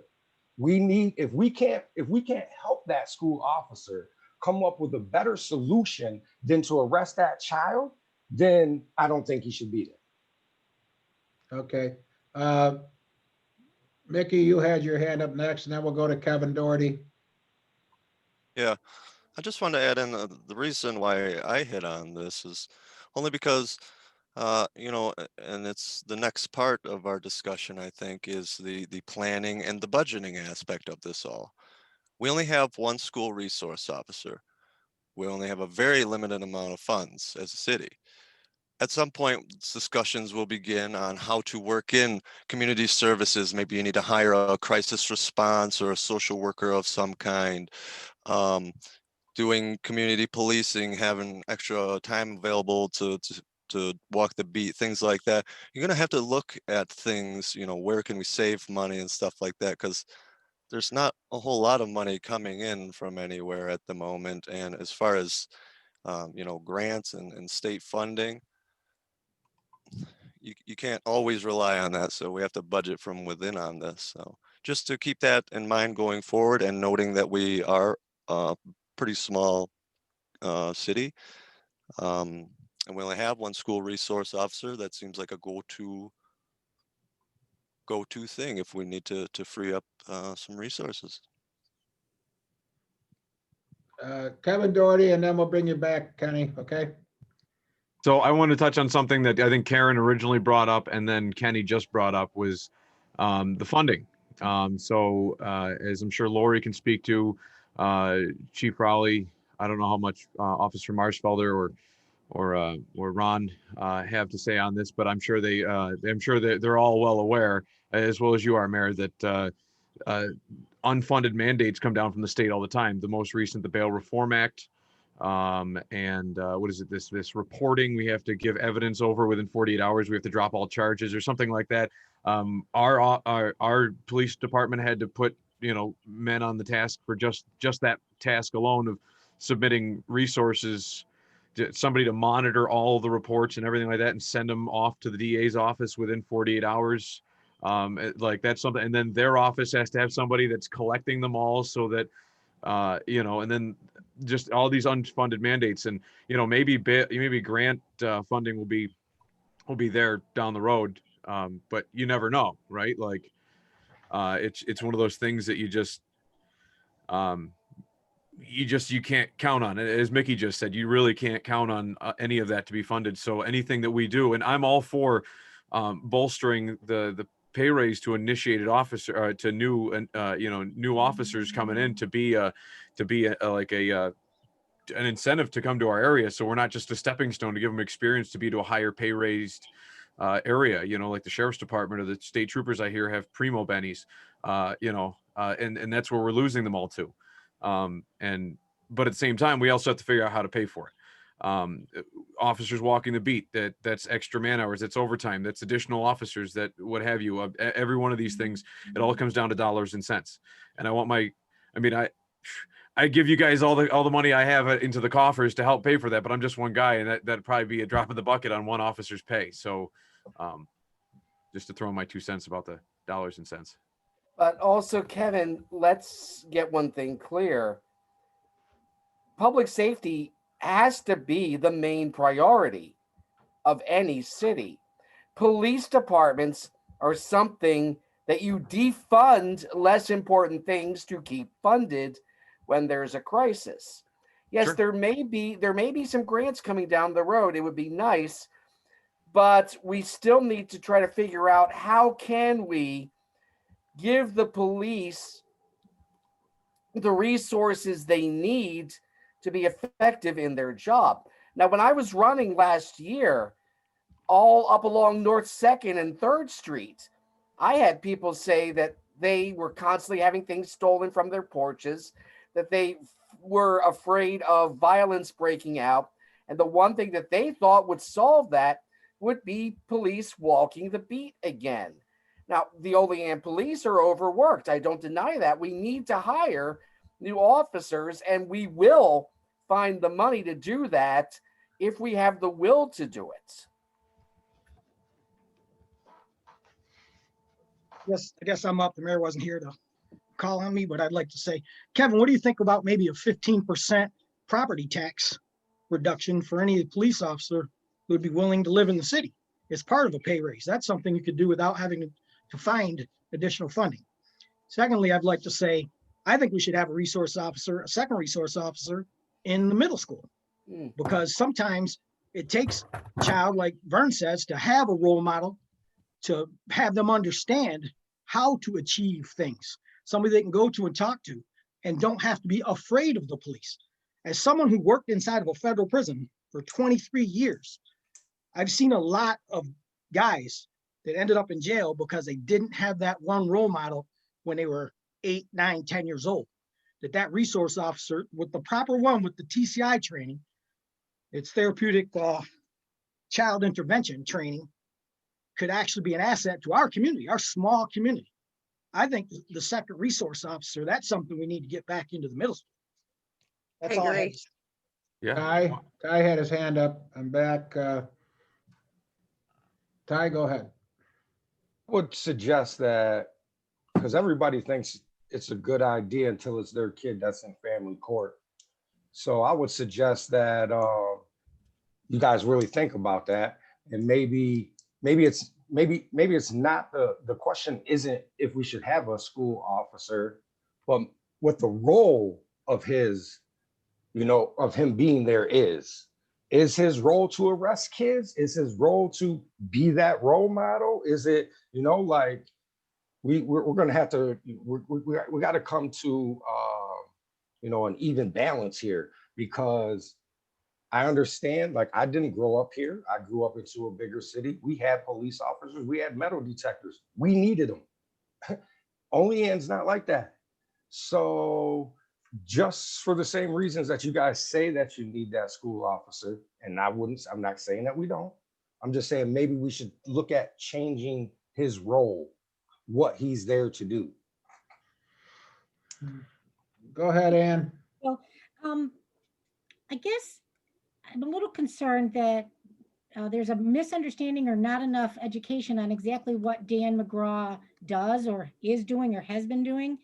We need, if we can't help that school officer come up with a better solution than to arrest that child, then I don't think he should be there. Okay. Mickey, you had your hand up next, and then we'll go to Kevin Doherty. Yeah, I just want to add in the reason why I hit on this is only because, and it's the next part of our discussion, I think, is the planning and the budgeting aspect of this all. We only have one school resource officer. We only have a very limited amount of funds as a city. At some point, discussions will begin on how to work in community services. Maybe you need to hire a crisis response or a social worker of some kind. Doing community policing, having extra time available to walk the beat, things like that. You're going to have to look at things, where can we save money and stuff like that, because there's not a whole lot of money coming in from anywhere at the moment. And as far as, grants and state funding, you can't always rely on that. So we have to budget from within on this. So just to keep that in mind going forward, and noting that we are a pretty small city, and we only have one school resource officer, that seems like a go-to thing if we need to free up some resources. Kevin Doherty, and then we'll bring you back, Kenny, okay? So I want to touch on something that I think Karen originally brought up and then Kenny just brought up was the funding. So as I'm sure Lori can speak to, Chief Rowley, I don't know how much Officer Marshfelder or Ron have to say on this, but I'm sure they're all well aware, as well as you are, Mayor, that unfunded mandates come down from the state all the time. The most recent, the Bail Reform Act, and what is it? This reporting, we have to give evidence over within 48 hours. We have to drop all charges or something like that. Our police department had to put men on the task for just that task alone of submitting resources to somebody to monitor all the reports and everything like that and send them off to the DA's office within 48 hours. Like that's something, and then their office has to have somebody that's collecting them all so that and then just all these unfunded mandates, and maybe grant funding will be there down the road, but you never know, right? Like it's one of those things that you can't count on. As Mickey just said, you really can't count on any of that to be funded. So anything that we do, and I'm all for bolstering the pay raise to initiated officer to new officers coming in to be an incentive to come to our area, so we're not just a stepping stone to give them experience to be to a higher pay raised area, like the sheriff's department or the state troopers I hear have primo bennies, and that's where we're losing them all to. But at the same time, we also have to figure out how to pay for it. officers walking the beat, that's extra man hours, that's overtime, that's additional officers, that what have you. Every one of these things, it all comes down to dollars and cents. And I give you guys all the money I have into the coffers to help pay for that, but I'm just one guy, and that'd probably be a drop in the bucket on one officer's pay. So just to throw in my 2 cents about the dollars and cents. But also, Kevin, let's get one thing clear. Public safety has to be the main priority of any city. Police departments are something that you defund less important things to keep funded when there's a crisis. Yes, Sure. there may be some grants coming down the road. It would be nice, but we still need to try to figure out how can we give the police the resources they need to be effective in their job. Now, when I was running last year, all up along North 2nd and 3rd Street, I had people say that they were constantly having things stolen from their porches, that they were afraid of violence breaking out. And the one thing that they thought would solve that would be police walking the beat again. Now, the Olean police are overworked. I don't deny that. We need to hire new officers, and we will find the money to do that if we have the will to do it. Yes, I guess I'm up. The mayor wasn't here to call on me, but I'd like to say, Kevin, what do you think about maybe a 15% property tax reduction for any police officer who would be willing to live in the city as part of a pay raise? That's something you could do without having to find additional funding. Secondly, I'd like to say, I think we should have a second resource officer in the middle school, because sometimes it takes a child, like Vern says, to have a role model, to have them understand how to achieve things, somebody they can go to and talk to and don't have to be afraid of the police. As someone who worked inside of a federal prison for 23 years, I've seen a lot of guys that ended up in jail because they didn't have that one role model when they were 8, 9, 10 years old. That resource officer with the proper one, with the TCI training, it's therapeutic child intervention training, could actually be an asset to our community, our small community. I think the second resource officer, that's something we need to get back into the middle school. That's all I had to say. Yeah. Ty had his hand up. I'm back. Ty, go ahead. I would suggest that, because everybody thinks it's a good idea until it's their kid that's in family court. So I would suggest that you guys really think about that, and maybe it's not the question isn't if we should have a school officer, but what the role of his, of him being there is his role to arrest kids? Is his role to be that role model? Is it, like we're going to have to, we got to come to, an even balance here, because I understand, like, I didn't grow up here. I grew up into a bigger city. We had police officers. We had metal detectors. We needed them. Olean's not like that. So just for the same reasons that you guys say that you need that school officer, and I'm not saying that we don't. I'm just saying maybe we should look at changing his role, what he's there to do. Go ahead, Ann. Well, I guess I'm a little concerned that there's a misunderstanding or not enough education on exactly what Dan McGraw does or is doing or has been doing.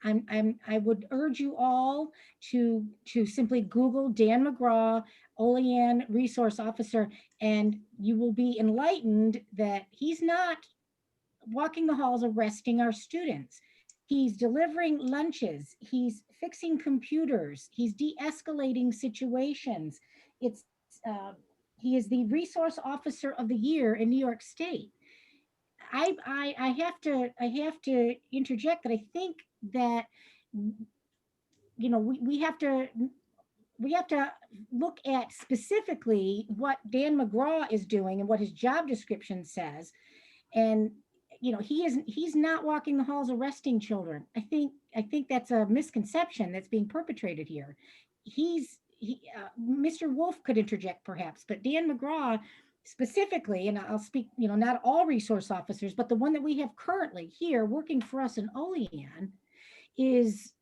I would urge you all to simply Google Dan McGraw, Olean Resource Officer, and you will be enlightened that he's not walking the halls arresting our students. He's delivering lunches. He's fixing computers. He's de-escalating situations. He is the resource officer of the year in New York State. I have to interject that I think that we have to look at specifically what Dan McGraw is doing and what his job description says. And he's not walking the halls arresting children. I think that's a misconception that's being perpetrated here. He's Mr. Wolf could interject perhaps, but Dan McGraw specifically, and I'll speak, not all resource officers, but the one that we have currently here working for us in Olean is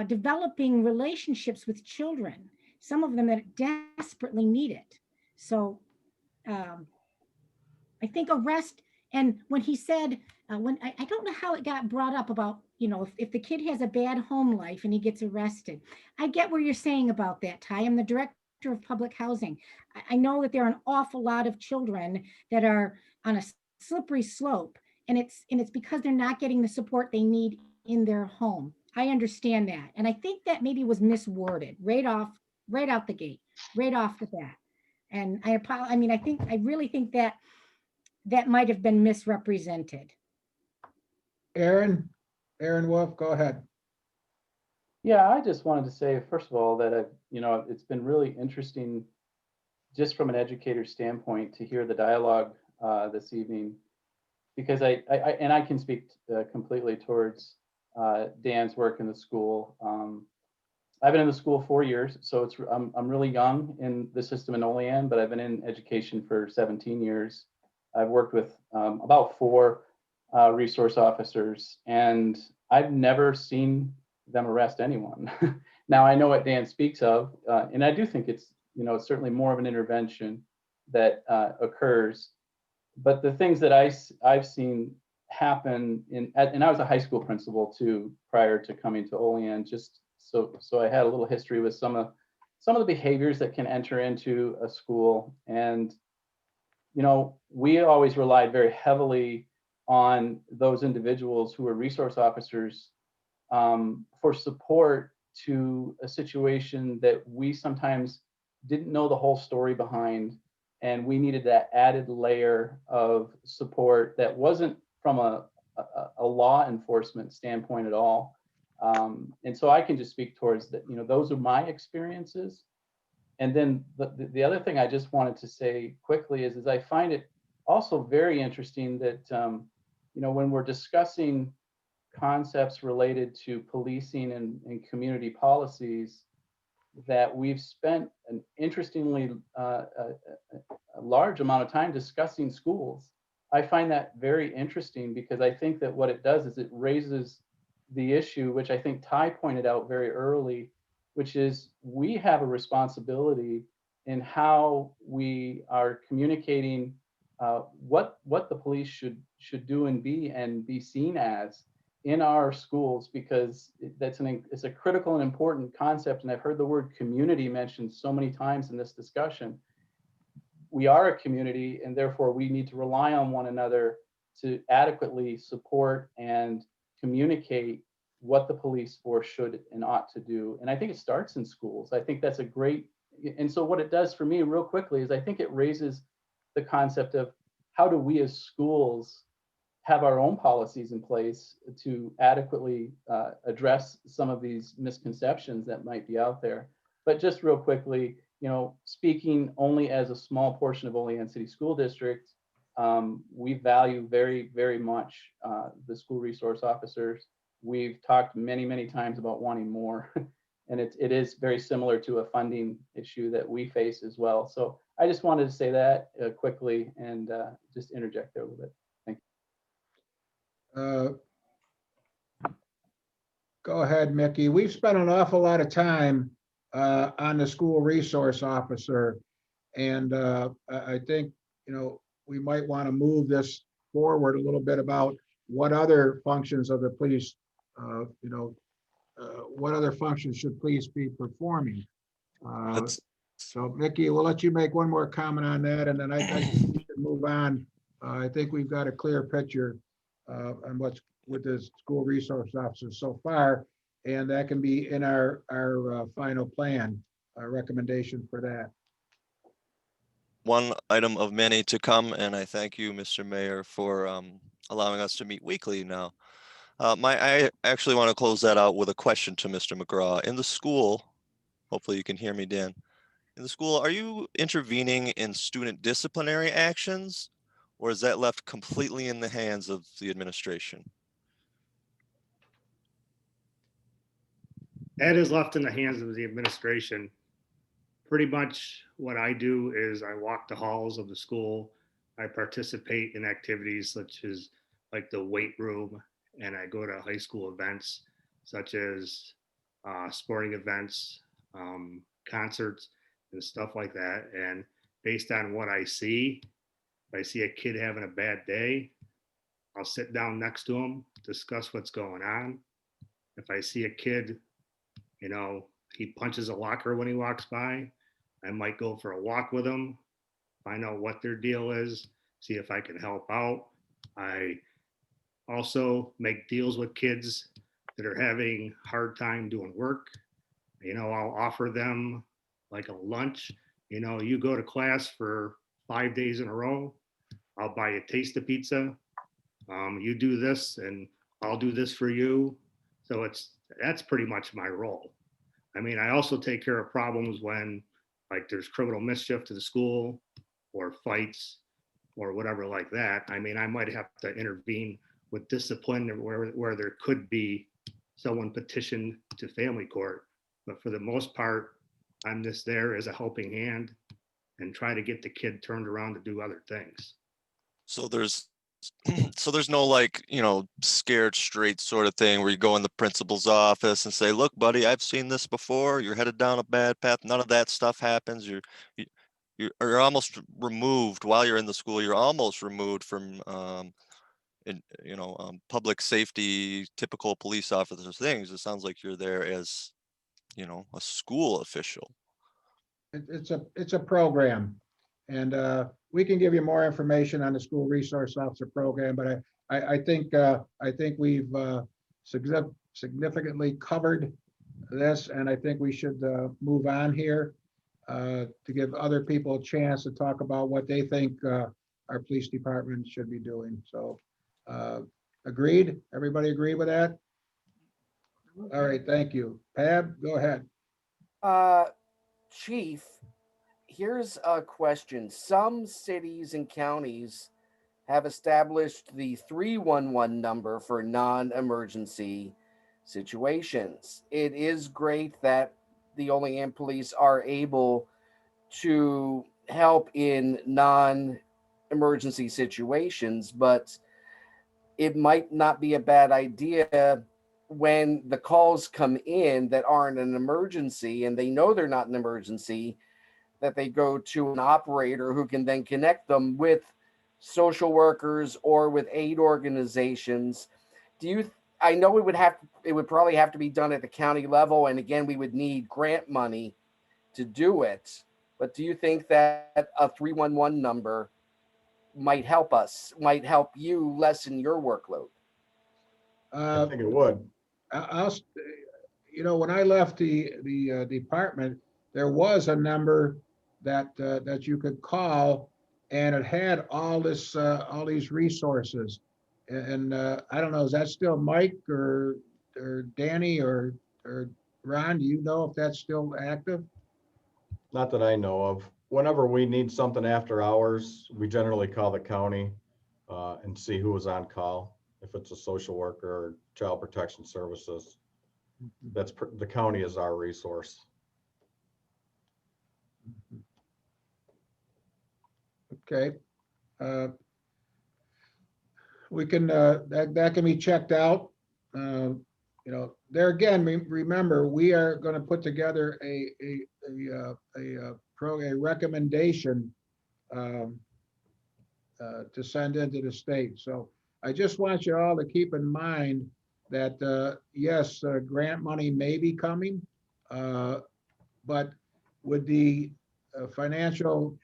developing relationships with children, some of them that desperately need it. So I think arrest, and when he said, I don't know how it got brought up about, if the kid has a bad home life and he gets arrested. I get where you're saying about that, Ty. I'm the director of public housing. I know that there are an awful lot of children that are on a slippery slope, and it's because they're not getting the support they need in their home. I understand that. And I think that maybe was misworded right out the gate, right off the bat. And I really think that might have been misrepresented. Aaron Wolf, go ahead. Yeah, I just wanted to say, first of all, that it's been really interesting, just from an educator standpoint, to hear the dialogue this evening, because I can speak completely towards Dan's work in the school. I've been in the school 4 years, so I'm really young in the system in Olean, but I've been in education for 17 years. I've worked with about 4 resource officers, and I've never seen them arrest anyone. Now I know what Dan speaks of, and I do think it's certainly more of an intervention that occurs. But the things that I've seen happen and I was a high school principal too prior to coming to Olean, just so I had a little history with some of the behaviors that can enter into a school. And we always relied very heavily on those individuals who were resource officers for support to a situation that we sometimes didn't know the whole story behind. And we needed that added layer of support that wasn't from a law enforcement standpoint at all. And so I can just speak towards that, those are my experiences. And then the other thing I just wanted to say quickly is I find it also very interesting that, when we're discussing concepts related to policing and community policies, that we've spent an interestingly a large amount of time discussing schools. I find that very interesting because I think that what it does is it raises the issue, which I think Ty pointed out very early, which is we have a responsibility in how we are communicating what the police should do and be seen as in our schools, because it's a critical and important concept. And I've heard the word community mentioned so many times in this discussion. We are a community, and therefore we need to rely on one another to adequately support and communicate what the police force should and ought to do. And I think it starts in schools. I think that's a great, and so what it does for me real quickly is I think it raises the concept of how do we as schools have our own policies in place to adequately address some of these misconceptions that might be out there. But just real quickly, speaking only as a small portion of Olean City School District, we value very, very much the school resource officers. We've talked many, many times about wanting more, and it is very similar to a funding issue that we face as well. So I just wanted to say that quickly and just interject there a little bit. Thank you. Go ahead, Mickey. We've spent an awful lot of time on the school resource officer, and I think we might want to move this forward a little bit about what other functions of the police, what other functions should police be performing. So Mickey, we'll let you make one more comment on that, and then I think we should move on. I think we've got a clear picture on what's with the school resource officers so far, and that can be in our final plan recommendation for that. One item of many to come, and I thank you, Mr. Mayor, for allowing us to meet weekly now. I actually want to close that out with a question to Mr. McGraw. In the school, hopefully you can hear me, Dan. In the school, are you intervening in student disciplinary actions, or is that left completely in the hands of the administration? That is left in the hands of the administration. pretty much what I do is I walk the halls of the school. I participate in activities such as like the weight room, and I go to high school events such as sporting events, concerts, and stuff like that. And based on what I see, if I see a kid having a bad day, I'll sit down next to him, discuss what's going on. If I see a kid, you know, he punches a locker when he walks by, I might go for a walk with him, find out what their deal is, see if I can help out. I also make deals with kids that are having hard time doing work. You know, I'll offer them like a lunch. You know, you go to class for 5 days in a row, I'll buy you a taste of pizza. You do this and I'll do this for you. So that's pretty much my role. I mean, I also take care of problems when like there's criminal mischief to the school or fights or whatever like that. I mean, I might have to intervene with discipline where there could be someone petitioned to family court. But for the most part, I'm just there as a helping hand and try to get the kid turned around to do other things. So there's no like, scared straight sort of thing where you go in the principal's office and say, look, buddy, I've seen this before. You're headed down a bad path. None of that stuff happens. You're almost removed while you're in the school. You're almost removed from, public safety, typical police officer things. It sounds like you're there as, a school official. It's a program, and we can give you more information on the school resource officer program. But I think we've significantly covered this, and I think we should move on here to give other people a chance to talk about what they think our police department should be doing. So, agreed? Everybody agree with that? All right, thank you. Pab, go ahead. Chief, here's a question. Some cities and counties have established the 311 number for non-emergency situations. It is great that the Olean police are able to help in non-emergency situations, but it might not be a bad idea when the calls come in that aren't an emergency and they know they're not an emergency, that they go to an operator who can then connect them with social workers or with aid organizations. I know it would probably have to be done at the county level, and again, we would need grant money to do it. But do you think that a 311 number might help you lessen your workload? I think it would. When I left the department, there was a number that you could call, and it had all these resources. And I don't know, is that still Mike or Danny or Ron? Do you know if that's still active? Not that I know of. Whenever we need something after hours, we generally call the county and see who was on call. If it's a social worker or child protection services, the county is our resource. Okay. We can that can be checked out. There again, remember, we are going to put together a recommendation to send into the state. So I just want you all to keep in mind that yes, grant money may be coming, but with the financial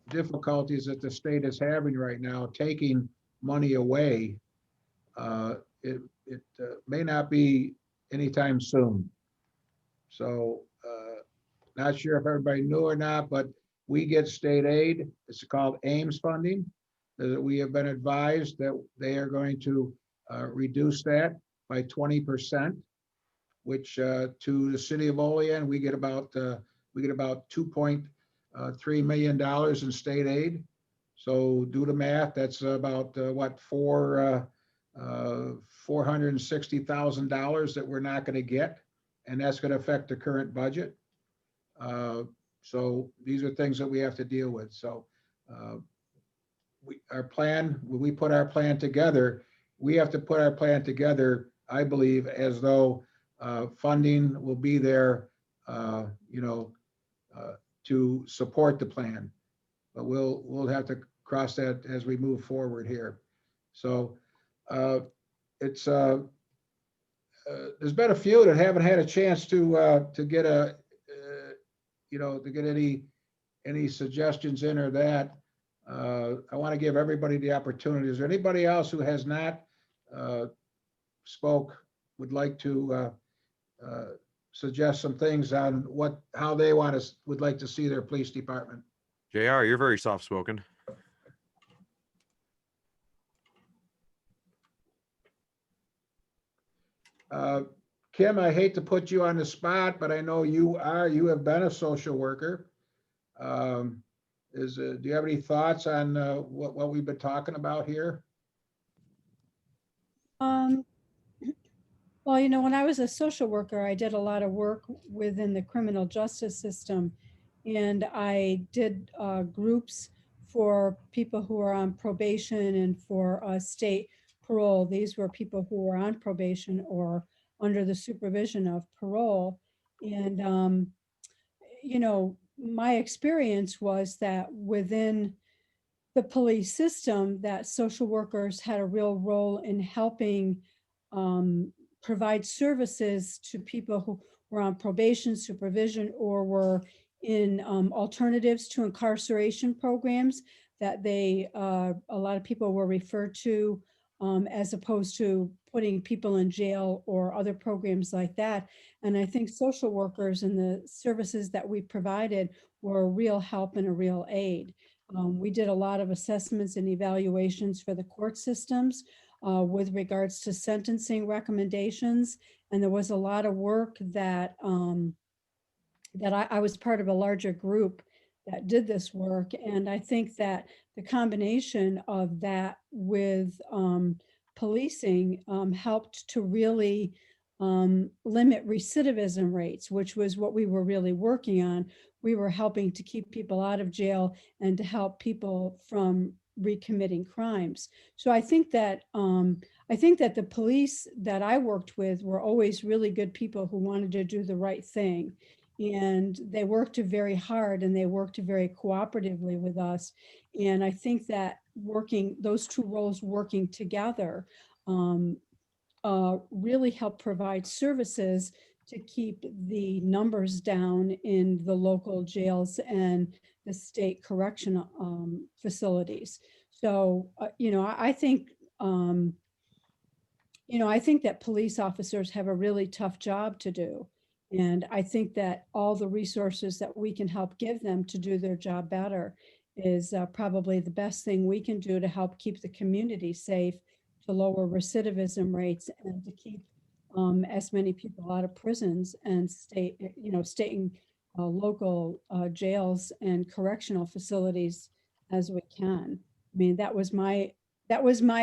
difficulties that the state is having right now, taking money away, it may not be anytime soon. So not sure if everybody knew or not, but we get state aid. It's called Ames funding. We have been advised that they are going to reduce that by 20%, which to the city of Olean, we get about $2.3 million in state aid. So do the math. That's about $460,000 that we're not going to get, and that's going to affect the current budget. So these are things that we have to deal with. So our plan, when we put our plan together, we have to put our plan together, I believe, as though funding will be there, to support the plan. But we'll have to cross that as we move forward here. So it's there's been a few that haven't had a chance to get to get any suggestions in or that. I want to give everybody the opportunity. Is there anybody else who has not spoke, would like to suggest some things on how they would like to see their police department? JR, you're very soft spoken. Kim, I hate to put you on the spot, but I know you have been a social worker. Do you have any thoughts on what we've been talking about here? Well, when I was a social worker, I did a lot of work within the criminal justice system. And I did groups for people who are on probation and for state parole. These were people who were on probation or under the supervision of parole. And, my experience was that within the police system, that social workers had a real role in helping provide services to people who were on probation, supervision, or were in alternatives to incarceration programs that a lot of people were referred to as opposed to putting people in jail or other programs like that. And I think social workers and the services that we provided were a real help and a real aid. We did a lot of assessments and evaluations for the court systems with regards to sentencing recommendations. And there was a lot of work that I was part of a larger group that did this work. And I think that the combination of that with policing helped to really limit recidivism rates, which was what we were really working on. We were helping to keep people out of jail and to help people from recommitting crimes. So I think that the police that I worked with were always really good people who wanted to do the right thing. And they worked very hard and they worked very cooperatively with us. And I think that those two roles working together really help provide services to keep the numbers down in the local jails and the state correctional facilities. So, I think that police officers have a really tough job to do. And I think that all the resources that we can help give them to do their job better is probably the best thing we can do to help keep the community safe, to lower recidivism rates, and to keep as many people out of prisons and state and local jails and correctional facilities as we can. I mean, that was my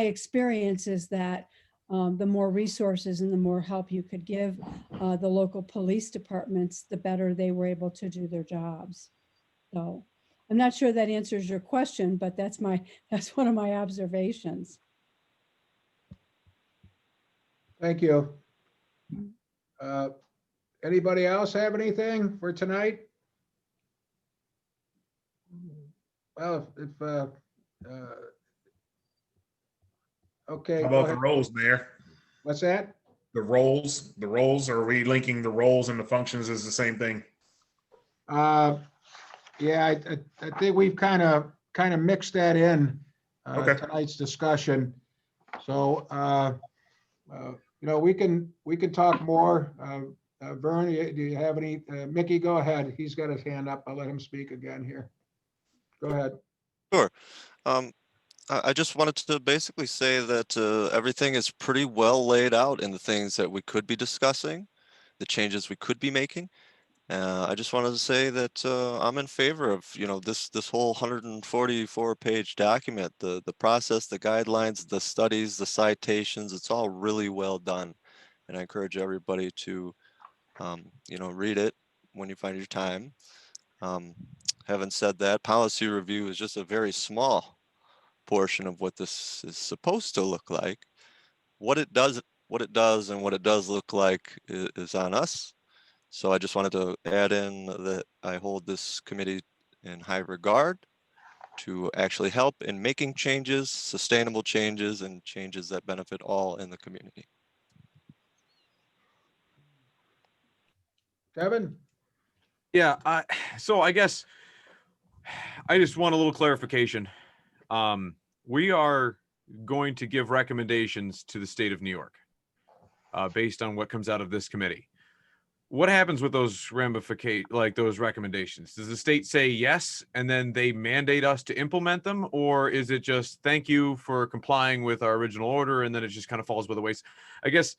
experience, is that the more resources and the more help you could give the local police departments, the better they were able to do their jobs. So I'm not sure that answers your question, but that's one of my observations. Thank you. Anybody else have anything for tonight? Well, okay. How about the roles, Mayor? What's that? The roles, are we linking the roles and the functions as the same thing? Yeah, I think we've kind of mixed that in tonight's discussion. So, we can talk more. Vern, do you have any? Mickey, go ahead. He's got his hand up. I'll let him speak again here. Go ahead. Sure. I just wanted to basically say that everything is pretty well laid out in the things that we could be discussing, the changes we could be making. I just wanted to say that I'm in favor of this whole 144-page document, the process, the guidelines, the studies, the citations. It's all really well done, and I encourage everybody to read it when you find your time. Having said that, policy review is just a very small portion of what this is supposed to look like. What it does and what it does look like is on us. So I just wanted to add in that I hold this committee in high regard to actually help in making changes, sustainable changes, and changes that benefit all in the community. Kevin? Yeah, so I guess I just want a little clarification. We are going to give recommendations to the state of New York based on what comes out of this committee. What happens with those those recommendations? Does the state say yes and then they mandate us to implement them, or is it just thank you for complying with our original order and then it just kind of falls by the wayside? I guess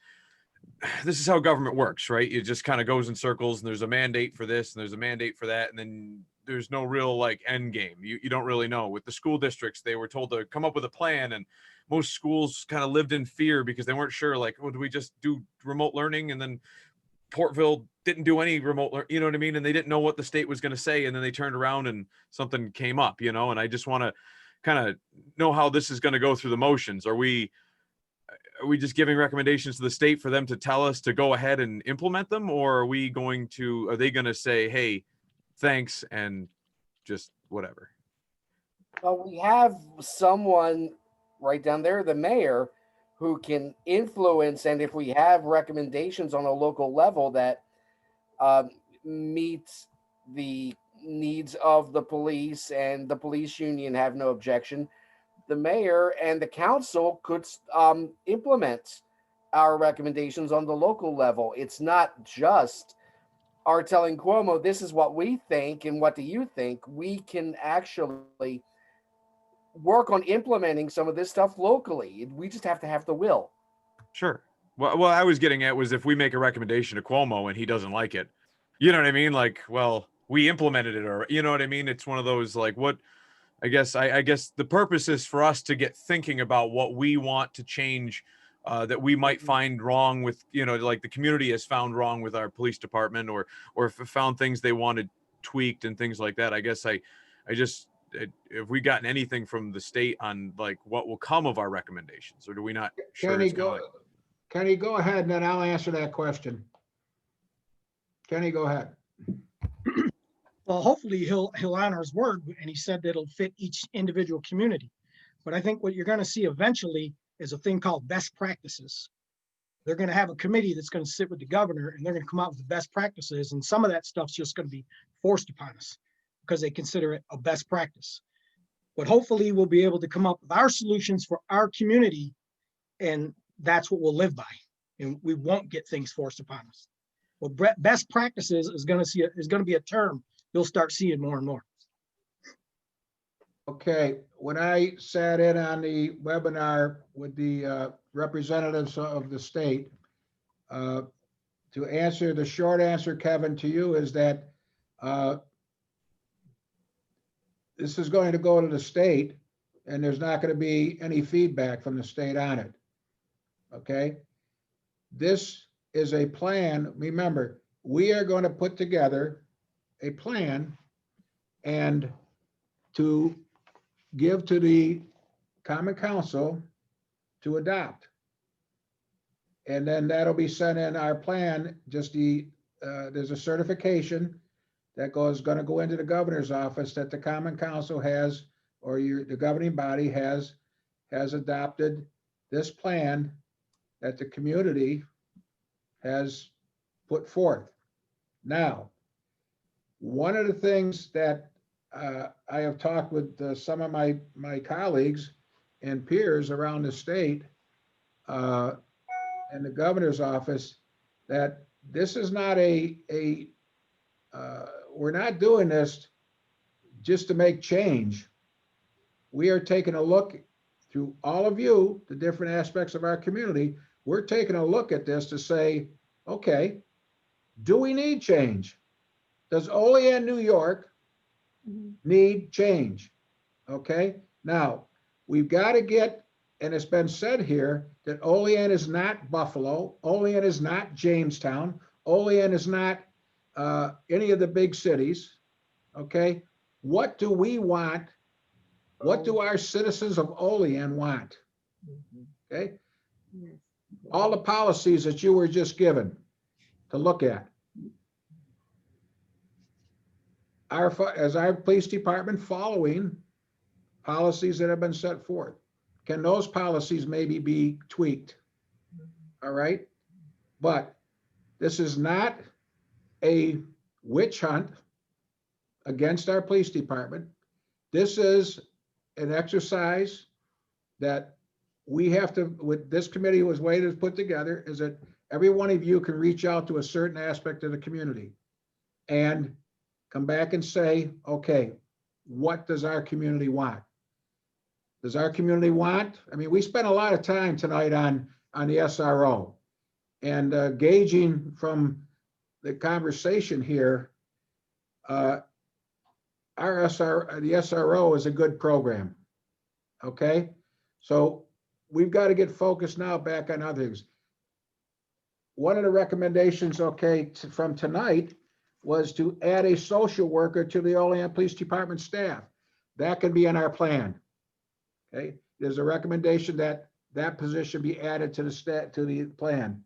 this is how government works, right? It just kind of goes in circles, and there's a mandate for this and there's a mandate for that, and then there's no real like end game. You don't really know. With the school districts, they were told to come up with a plan, and most schools kind of lived in fear because they weren't sure, like, oh, do we just do remote learning? And then Portville didn't do any remote, you know what I mean? And they didn't know what the state was going to say. And then they turned around and something came up, you know, and I just want to kind of know how this is going to go through the motions. Are we just giving recommendations to the state for them to tell us to go ahead and implement them? Or are they going to say, hey, thanks, and just whatever? Well, we have someone right down there, the mayor, who can influence, and if we have recommendations on a local level that meet the needs of the police and the police union have no objection, the mayor and the council could implement our recommendations on the local level. It's not just our telling Cuomo, this is what we think and what do you think. We can actually work on implementing some of this stuff locally. We just have to have the will. Sure. Well, what I was getting at was if we make a recommendation to Cuomo and he doesn't like it, you know what I mean? Like, well, we implemented it, or you know what I mean? It's one of those like, what? I guess the purpose is for us to get thinking about what we want to change that we might find wrong with, you know, like the community has found wrong with our police department, or found things they wanted tweaked and things like that. I guess if we gotten anything from the state on like what will come of our recommendations, or do we not? Kenny, go ahead, and then I'll answer that question. Kenny, go ahead. Well, hopefully he'll honor his word, and he said that it'll fit each individual community. But I think what you're going to see eventually is a thing called best practices. They're going to have a committee that's going to sit with the governor, and they're going to come out with the best practices, and some of that stuff's just going to be forced upon us because they consider it a best practice. But hopefully we'll be able to come up with our solutions for our community, and that's what we'll live by, and we won't get things forced upon us. Well, best practices is going to be a term you'll start seeing more and more. Okay, when I sat in on the webinar with the representatives of the state, to answer the short answer, Kevin, to you is that this is going to go to the state, and there's not going to be any feedback from the state on it. Okay, this is a plan. Remember, we are going to put together a plan and to give to the Common Council to adopt. And then that'll be sent in our plan, just there's a certification that going to go into the governor's office that the Common Council has, or the governing body has adopted this plan that the community has put forth. Now, one of the things that I have talked with some of my colleagues and peers around the state and the governor's office, that this is not we're not doing this just to make change. We are taking a look through all of you, the different aspects of our community. We're taking a look at this to say, okay, do we need change? Does Olean, New York need change? Okay, now we've got to get, and it's been said here that Olean is not Buffalo, Olean is not Jamestown, Olean is not any of the big cities. Okay? What do we want? What do our citizens of Olean want? Okay? All the policies that you were just given to look at. As our police department following policies that have been set forth? Can those policies maybe be tweaked? All right? But this is not a witch hunt against our police department. This is an exercise that we have to, what this committee was waiting to put together, is that every one of you can reach out to a certain aspect of the community and come back and say, okay, what does our community want? Does our community want? I mean, we spent a lot of time tonight on the SRO, and gauging from the conversation here, the SRO is a good program. Okay, so we've got to get focused now back on others. One of the recommendations, okay, from tonight was to add a social worker to the Olean Police Department staff. That can be in our plan. Okay, there's a recommendation that that position be added to the plan.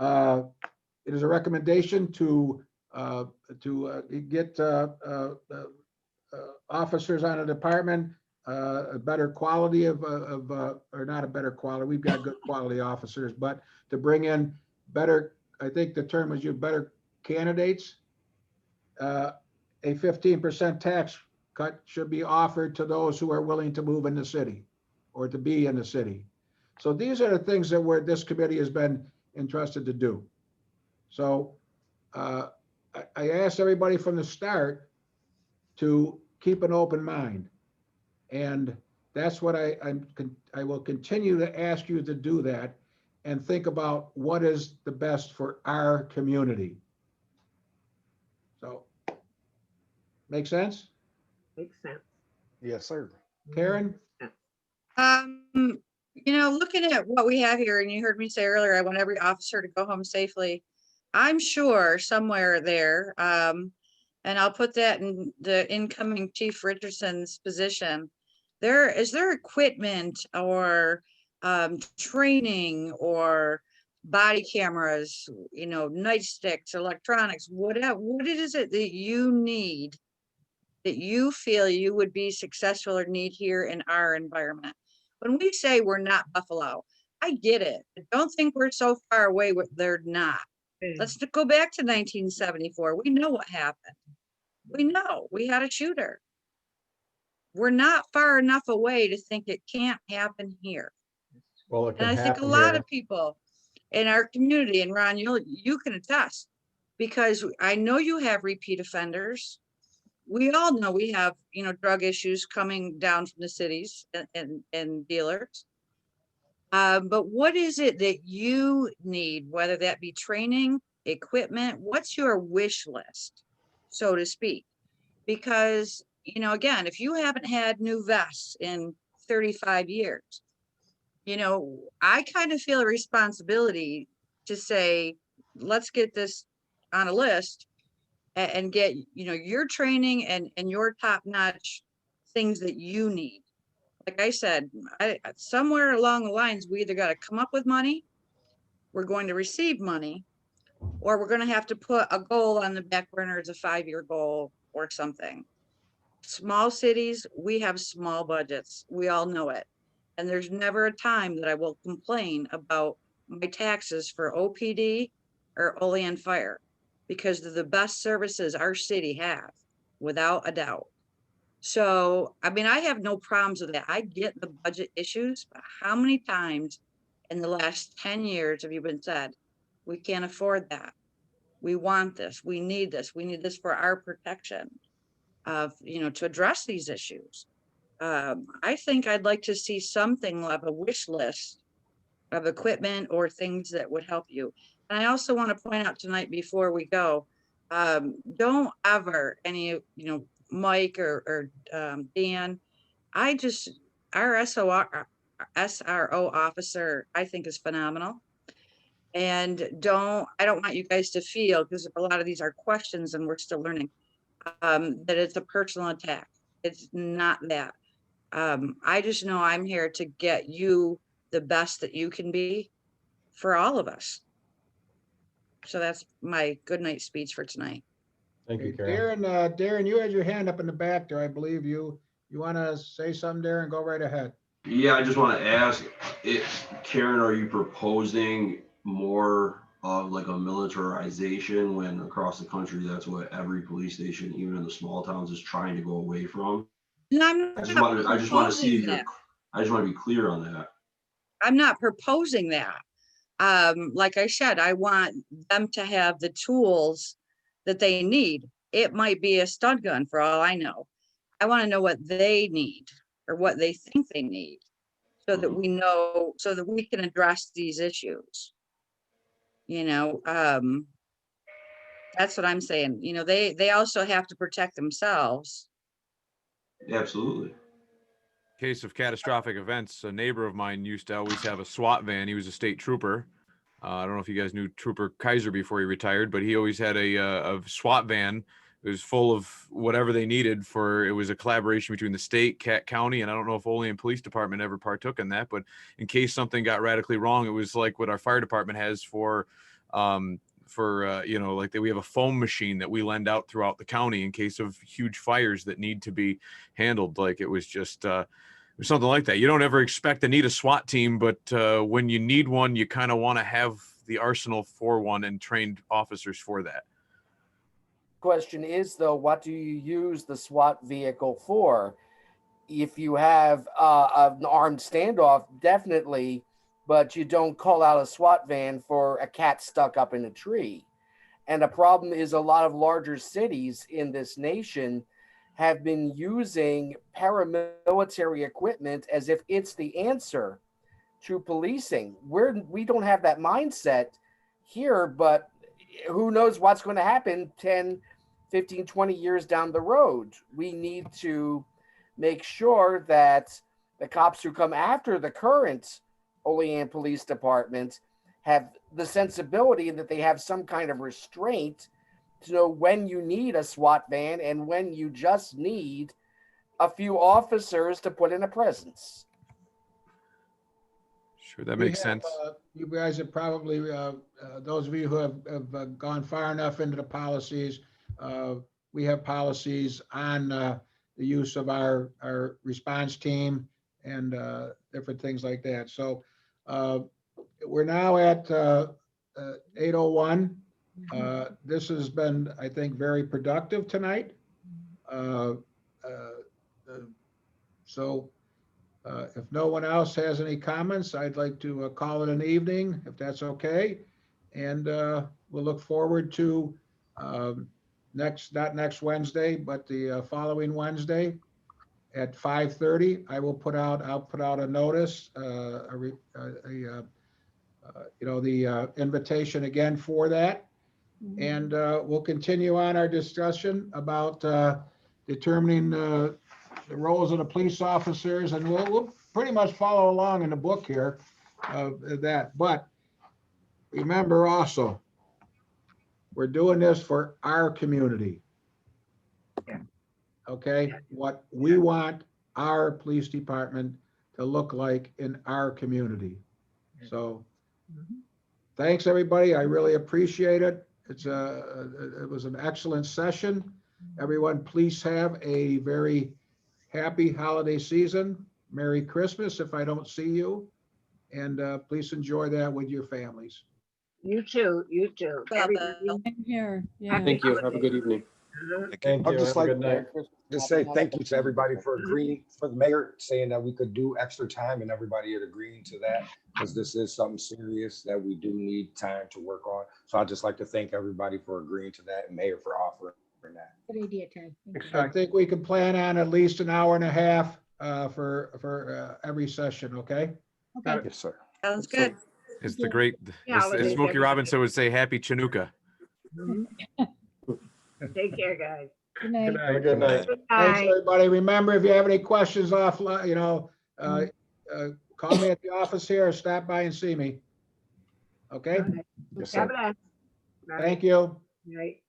It is a recommendation to get officers on a department, a better quality or not a better quality. We've got good quality officers, but to bring in better, I think the term was used, better candidates. A 15% tax cut should be offered to those who are willing to move in the city or to be in the city. So these are the things that this committee has been entrusted to do. So I asked everybody from the start to keep an open mind. And that's what I will continue to ask you to do, that and think about what is the best for our community. So, make sense? Makes sense. Yes, sir. Karen? Looking at what we have here, and you heard me say earlier, I want every officer to go home safely. I'm sure somewhere there, and I'll put that in the incoming Chief Richardson's position. Is there equipment or training or body cameras, nightsticks, electronics, whatever, what is it that you need, that you feel you would be successful or need here in our environment? When we say we're not Buffalo, I get it. I don't think we're so far away. They're not. Let's go back to 1974. We know what happened. We know we had a shooter. We're not far enough away to think it can't happen here. Well, it And can I think a happen lot here. of people in our community, and Ron, you can attest, because I know you have repeat offenders. We all know we have, drug issues coming down from the cities and dealers. But what is it that you need, whether that be training, equipment? What's your wish list, so to speak? Because, again, if you haven't had new vests in 35 years, I kind of feel a responsibility to say, let's get this on a list and get, your training and your top-notch things that you need. Like I said, somewhere along the lines, we either got to come up with money, we're going to receive money, or we're going to have to put a goal on the back burner as a 5-year goal or something. Small cities, we have small budgets. We all know it. And there's never a time that I will complain about my taxes for OPD or Olean Fire, because they're the best services our city have, without a doubt. So, I have no problems with that. I get the budget issues, but how many times in the last 10 years have you been said, we can't afford that? We want this, we need this for our protection of, to address these issues. I think I'd like to see something like a wish list of equipment or things that would help you. And I also want to point out tonight before we go, don't ever Mike or Dan, our SRO officer, I think, is phenomenal. And I don't want you guys to feel, because a lot of these are questions and we're still learning. that it's a personal attack. It's not that. I just know I'm here to get you the best that you can be for all of us. So that's my good night speech for tonight. Thank you, Karen. Darren, you had your hand up in the back there. I believe you want to say something, Darren? Go right ahead. Yeah, I just want to ask, Karen, are you proposing more of like a militarization when across the country, that's what every police station, even in the small towns, is trying to go away from? No, I just want to see if that. I just want to be clear on that. I'm not proposing that. Like I said, I want them to have the tools that they need. It might be a stun gun for all I know. I want to know what they need or what they think they need so that we know, so that we can address these issues. You know, that's what I'm saying. You know, they also have to protect themselves. Absolutely. Case of catastrophic events, a neighbor of mine used to always have a SWAT van. He was a state trooper. I don't know if you guys knew Trooper Kaiser before he retired, but he always had a SWAT van. It was full of whatever they needed for, it was a collaboration between the state, county, and I don't know if Olean Police Department ever partook in that, but in case something got radically wrong, it was like what our fire department has for you know, like we have a foam machine that we lend out throughout the county in case of huge fires that need to be handled. Like it was just, something like that. You don't ever expect to need a SWAT team, but when you need one, you kind of want to have the arsenal for one and trained officers for that. Question is though, what do you use the SWAT vehicle for? If you have an armed standoff, definitely, but you don't call out a SWAT van for a cat stuck up in a tree. And the problem is a lot of larger cities in this nation have been using paramilitary equipment as if it's the answer to policing. We don't have that mindset here, but who knows what's going to happen 10, 15, 20 years down the road. We need to make sure that the cops who come after the current Olean Police Department have the sensibility and that they have some kind of restraint to know when you need a SWAT van and when you just need a few officers to put in a presence. Sure, that makes sense. You guys have probably, those of you who have gone far enough into the policies, we have policies on the use of our response team and different things like that. So we're now at 8:01. This has been, I think, very productive tonight. So if no one else has any comments, I'd like to call it an evening, if that's okay. And we'll look forward to not next Wednesday, but the following Wednesday at 5:30. I'll put out a notice, the invitation again for that. And we'll continue on our discussion about determining the roles of the police officers, and we'll pretty much follow along in the book here of that. But remember also, we're doing this for our community. Okay, what we want our police department to look like in our community. So thanks, everybody. I really appreciate it. It was an excellent session. Everyone, please have a very happy holiday season. Merry Christmas if I don't see you. And please enjoy that with your families. You too. You too. Everybody. Same here. Yeah. Thank you. Have a good evening. Thank I'd you. just Have a like good night. to say thank you to everybody for agreeing, for the mayor saying that we could do extra time and everybody had agreeing to that, because this is something serious that we do need time to work on. So I'd just like to thank everybody for agreeing to that and mayor for offering that. Good idea, Ty. I think we can plan on at least an hour and a half for every session, okay? Okay. Yes, sir. Sounds good. It's the great, Yeah, as holidays, Smokey everybody. Robinson would say, happy Chinooka. Take care, guys. Good night. Have a good night. Good Thanks, night. everybody. Remember, if you have any questions offline, call me at the office here or stop by and see me. Okay? Yes, God sir. bless. Thank you. Night.